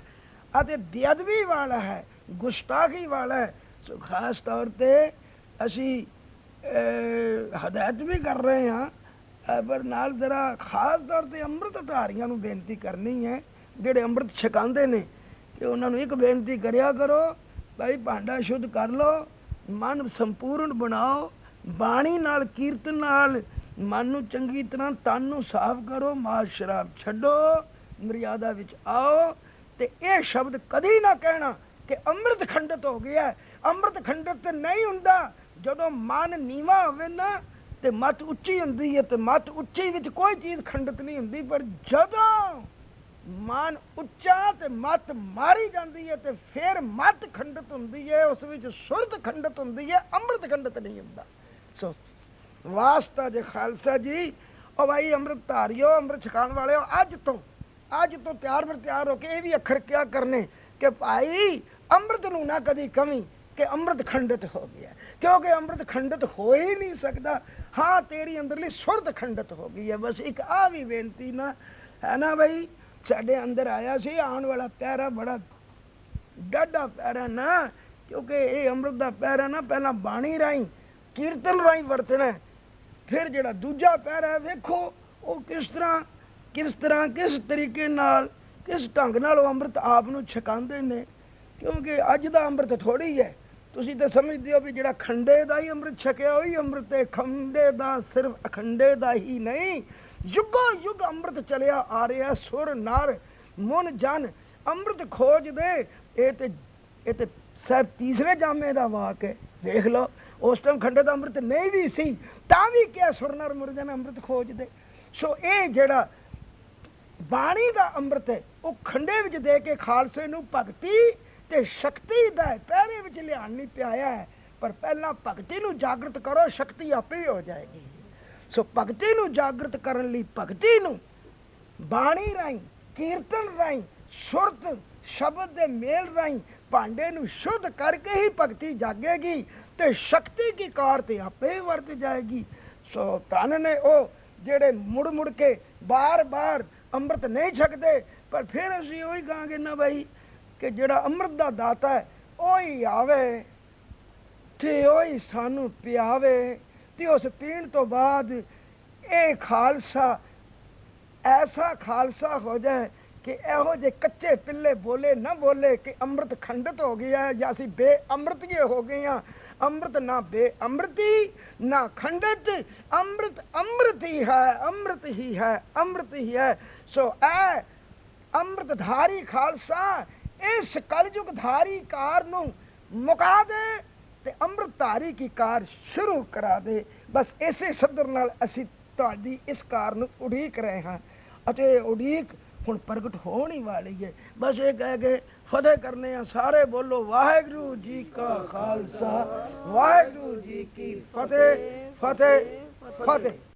ਅਤੇ ਬੇਅਦਬੀ ਵਾਲਾ ਹੈ, ਗੁਸਤਾਖੀ ਵਾਲਾ ਹੈ। ਸੋ ਖਾਸ ਤੌਰ ਤੇ ਅਸੀਂ ਹਦਾਇਤ ਵੀ ਕਰ ਰਹੇ ਹਾਂ, ਪਰ ਨਾਲ ਜ਼ਰਾ ਖਾਸ ਤੌਰ ਤੇ ਅੰਮ੍ਰਿਤਧਾਰੀਆਂ ਨੂੰ ਬੇਨਤੀ ਕਰਨੀ ਹੈ, ਜਿਹੜੇ ਅੰਮ੍ਰਿਤ ਛਕਾਉਂਦੇ ਨੇ, ਕਿ ਉਹਨਾਂ ਨੂੰ ਇੱਕ ਬੇਨਤੀ ਕਰਿਆ ਕਰੋ, ਭਾਈ ਭਾਂਡਾ ਸ਼ੁੱਧ ਕਰ ਲਓ, ਮਨ ਸੰਪੂਰਨ ਬਣਾਓ, ਬਾਣੀ ਨਾਲ ਕੀਰਤਨ ਨਾਲ ਮਨ ਨੂੰ ਚੰਗੀ ਤਰ੍ਹਾਂ ਤਨ ਨੂੰ ਸਾਫ਼ ਕਰੋ, ਮਾਸ ਸ਼ਰਾਬ ਛੱਡੋ, ਮਰਿਆਦਾ ਵਿੱਚ ਆਓ ਤੇ ਇਹ ਸ਼ਬਦ ਕਦੀ ਨਾ ਕਹਿਣਾ ਕਿ ਅੰਮ੍ਰਿਤ ਖੰਡਿਤ ਹੋ ਗਿਆ। ਅੰਮ੍ਰਿਤ ਖੰਡਿਤ ਨਹੀਂ ਹੁੰਦਾ ਜਦੋਂ ਮਨ ਨੀਵਾ ਹੋਵੇ ਨਾ ਤੇ ਮੱਤ ਉੱਚੀ ਹੁੰਦੀ ਹੈ, ਤੇ ਮੱਤ ਉੱਚੀ ਵਿੱਚ ਕੋਈ ਚੀਜ਼ ਖੰਡਿਤ ਨਹੀਂ ਹੁੰਦੀ। ਪਰ ਜਦੋਂ ਮਨ ਉੱਚਾ ਤੇ ਮੱਤ ਮਾਰੀ ਜਾਂਦੀ ਹੈ ਤੇ ਫਿਰ ਮੱਤ ਖੰਡਿਤ ਹੁੰਦੀ ਹੈ, ਉਸ ਵਿੱਚ ਸੁਰਤ ਖੰਡਿਤ ਹੁੰਦੀ ਹੈ, ਅੰਮ੍ਰਿਤ ਖੰਡਿਤ ਨਹੀਂ ਹੁੰਦਾ। ਸੋ ਵਾਸਤਾ ਜੇ ਖਾਲਸਾ ਜੀ, ਉਹ ਭਾਈ ਅੰਮ੍ਰਿਤ ਧਾਰਿਓ, ਅੰਮ੍ਰਿਤ ਛਕਾਉਣ ਵਾਲਿਓ, ਅੱਜ ਤੋਂ ਤਿਆਰ ਬਰ ਤਿਆਰ ਹੋ ਕੇ ਇਹ ਵੀ ਅੱਖਰ ਕਿਆ ਕਰਨੇ ਕਿ ਭਾਈ ਅੰਮ੍ਰਿਤ ਨੂੰ ਨਾ ਕਦੀ ਕਵੀ ਕਿ ਅੰਮ੍ਰਿਤ ਖੰਡਿਤ ਹੋ ਗਿਆ, ਕਿਉਂਕਿ ਅੰਮ੍ਰਿਤ ਖੰਡਿਤ ਹੋ ਹੀ ਨਹੀਂ ਸਕਦਾ। ਹਾਂ, ਤੇਰੀ ਅੰਦਰਲੀ ਸੁਰਤ ਖੰਡਿਤ ਹੋ ਗਈ ਹੈ। ਬਸ ਇੱਕ ਆ ਵੀ ਬੇਨਤੀ ਨਾ ਹੈ ਨਾ ਬਈ, ਸਾਡੇ ਅੰਦਰ ਆਇਆ ਸੀ ਆਉਣ ਵਾਲਾ ਪਿਆਰਾ ਬੜਾ ਡਾਢਾ ਪਿਆਰਾ ਨਾ, ਕਿਉਂਕਿ ਇਹ ਅੰਮ੍ਰਿਤ ਦਾ ਪਿਆਰਾ ਨਾ ਪਹਿਲਾਂ ਬਾਣੀ ਰਾਹੀਂ ਕੀਰਤਨ ਰਾਹੀਂ ਵਰਤਣਾ, ਫਿਰ ਜਿਹੜਾ ਦੂਜਾ ਪਿਆਰਾ ਵੇਖੋ ਉਹ ਕਿਸ ਤਰੀਕੇ ਨਾਲ ਕਿਸ ਢੰਗ ਨਾਲ ਉਹ ਅੰਮ੍ਰਿਤ ਆਪ ਨੂੰ ਛਕਾਉਂਦੇ ਨੇ। ਕਿਉਂਕਿ ਅੱਜ ਦਾ ਅੰਮ੍ਰਿਤ ਥੋੜ੍ਹੀ ਹੈ, ਤੁਸੀਂ ਤਾਂ ਸਮਝਦੇ ਹੋ ਵੀ ਜਿਹੜਾ ਖੰਡੇ ਦਾ ਹੀ ਅੰਮ੍ਰਿਤ ਛਕਿਆ ਉਹੀ ਅੰਮ੍ਰਿਤ ਹੈ। ਖੰਡੇ ਦਾ ਸਿਰਫ ਅਖੰਡੇ ਦਾ ਹੀ ਨਹੀਂ, ਯੁੱਗੋ ਯੁੱਗ ਅੰਮ੍ਰਿਤ ਚਲਿਆ ਆ ਰਿਹਾ। ਸੁਰ ਨਰ ਮਨ ਜਨ ਅੰਮ੍ਰਿਤ ਖੋਜ ਦੇ, ਇਹ ਤੇ ਸਾਹਿਬ ਤੀਸਰੇ ਜਾਮੇ ਦਾ ਵਾਕ ਹੈ। ਵੇਖ ਲਓ, ਉਸ ਟਾਈਮ ਖੰਡੇ ਦਾ ਅੰਮ੍ਰਿਤ ਨਹੀਂ ਵੀ ਸੀ ਤਾਂ ਵੀ ਕਿਹਾ ਸੁਰ ਨਰ ਮਨ ਜਨ ਅੰਮ੍ਰਿਤ ਖੋਜ ਦੇ। ਸੋ ਇਹ ਜਿਹੜਾ ਬਾਣੀ ਦਾ ਅੰਮ੍ਰਿਤ ਹੈ ਉਹ ਖੰਡੇ ਵਿੱਚ ਦੇ ਕੇ ਖਾਲਸੇ ਨੂੰ ਭਗਤੀ ਤੇ ਸ਼ਕਤੀ ਦਾ ਪਹਿਰੇ ਵਿੱਚ ਲਿਆਉਣ ਨਹੀਂ ਪਿਆਇਆ ਹੈ। ਪਰ ਪਹਿਲਾਂ ਭਗਤੀ ਨੂੰ ਜਾਗਰਤ ਕਰੋ, ਸ਼ਕਤੀ ਆਪੇ ਹੀ ਹੋ ਜਾਏਗੀ। ਸੋ ਭਗਤੀ ਨੂੰ ਜਾਗਰਤ ਕਰਨ ਲਈ ਭਗਤੀ ਨੂੰ ਬਾਣੀ ਰਾਹੀਂ, ਕੀਰਤਨ ਰਾਹੀਂ, ਸੁਰਤ ਸ਼ਬਦ ਦੇ ਮੇਲ ਰਾਹੀਂ ਭਾਂਡੇ ਨੂੰ ਸ਼ੁੱਧ ਕਰਕੇ ਹੀ ਭਗਤੀ ਜਾਗੇਗੀ ਤੇ ਸ਼ਕਤੀ ਕੀ ਕਾਰ ਤੇ ਆਪੇ ਹੀ ਵਰਤ ਜਾਏਗੀ। ਸੋ ਧੰਨ ਨੇ ਉਹ ਜਿਹੜੇ ਮੁੜ ਕੇ ਬਾਰ ਅੰਮ੍ਰਿਤ ਨਹੀਂ ਛਕਦੇ। ਪਰ ਫਿਰ ਅਸੀਂ ਉਹੀ ਕਹਾਂਗੇ ਨਾ ਬਾਈ ਕਿ ਜਿਹੜਾ ਅੰਮ੍ਰਿਤ ਦਾ ਦਾਤਾ ਹੈ ਉਹੀ ਆਵੇ ਤੇ ਉਹੀ ਸਾਨੂੰ ਪਿਆਵੇ, ਤੇ ਉਸ ਪੀਣ ਤੋਂ ਬਾਅਦ ਇਹ ਖਾਲਸਾ ਐਸਾ ਖਾਲਸਾ ਹੋ ਜਾਏ ਕਿ ਇਹੋ ਜਿਹੇ ਕੱਚੇ ਪਿੱਲੇ ਬੋਲੇ ਨਾ ਬੋਲੇ ਕਿ ਅੰਮ੍ਰਿਤ ਖੰਡਿਤ ਹੋ ਗਿਆ ਜਾਂ ਅਸੀਂ ਬੇਅੰਮ੍ਰਿਤੀਏ ਹੋ ਗਏ ਹਾਂ। ਅੰਮ੍ਰਿਤ ਨਾ ਬੇਅੰਮ੍ਰਿਤੀ ਨਾ ਖੰਡਿਤ, ਅੰਮ੍ਰਿਤ ਅੰਮ੍ਰਿਤ ਹੀ ਹੈ, ਅੰਮ੍ਰਿਤ ਹੀ ਹੈ, ਅੰਮ੍ਰਿਤ ਹੀ ਹੈ। ਸੋ ਐ ਅੰਮ੍ਰਿਤਧਾਰੀ ਖਾਲਸਾ ਇਸ ਕਲਯੁਗ ਧਾਰੀ ਕਾਰ ਨੂੰ ਮੁਕਾ ਦੇ ਤੇ ਅੰਮ੍ਰਿਤਧਾਰੀ ਕੀ ਕਾਰ ਸ਼ੁਰੂ ਕਰਾ ਦੇ। ਬਸ ਇਸੇ ਸੱਦਰ ਨਾਲ ਅਸੀਂ ਤੁਹਾਡੀ ਇਸ ਕਾਰ ਨੂੰ ਉਡੀਕ ਰਹੇ ਹਾਂ ਅਤੇ ਉਡੀਕ ਹੁਣ ਪ੍ਰਗਟ ਹੋਣ ਹੀ ਵਾਲੀ ਹੈ। ਬਸ ਇਹ ਕਹਿ ਕੇ ਫਤਿਹ ਕਰਨੇ ਆ। ਸਾਰੇ ਬੋਲੋ ਵਾਹਿਗੁਰੂ ਜੀ ਕਾ ਖਾਲਸਾ, ਵਾਹਿਗੁਰੂ ਜੀ ਕੀ ਫਤਿਹ, ਫਤਿਹ, ਫਤਿਹ।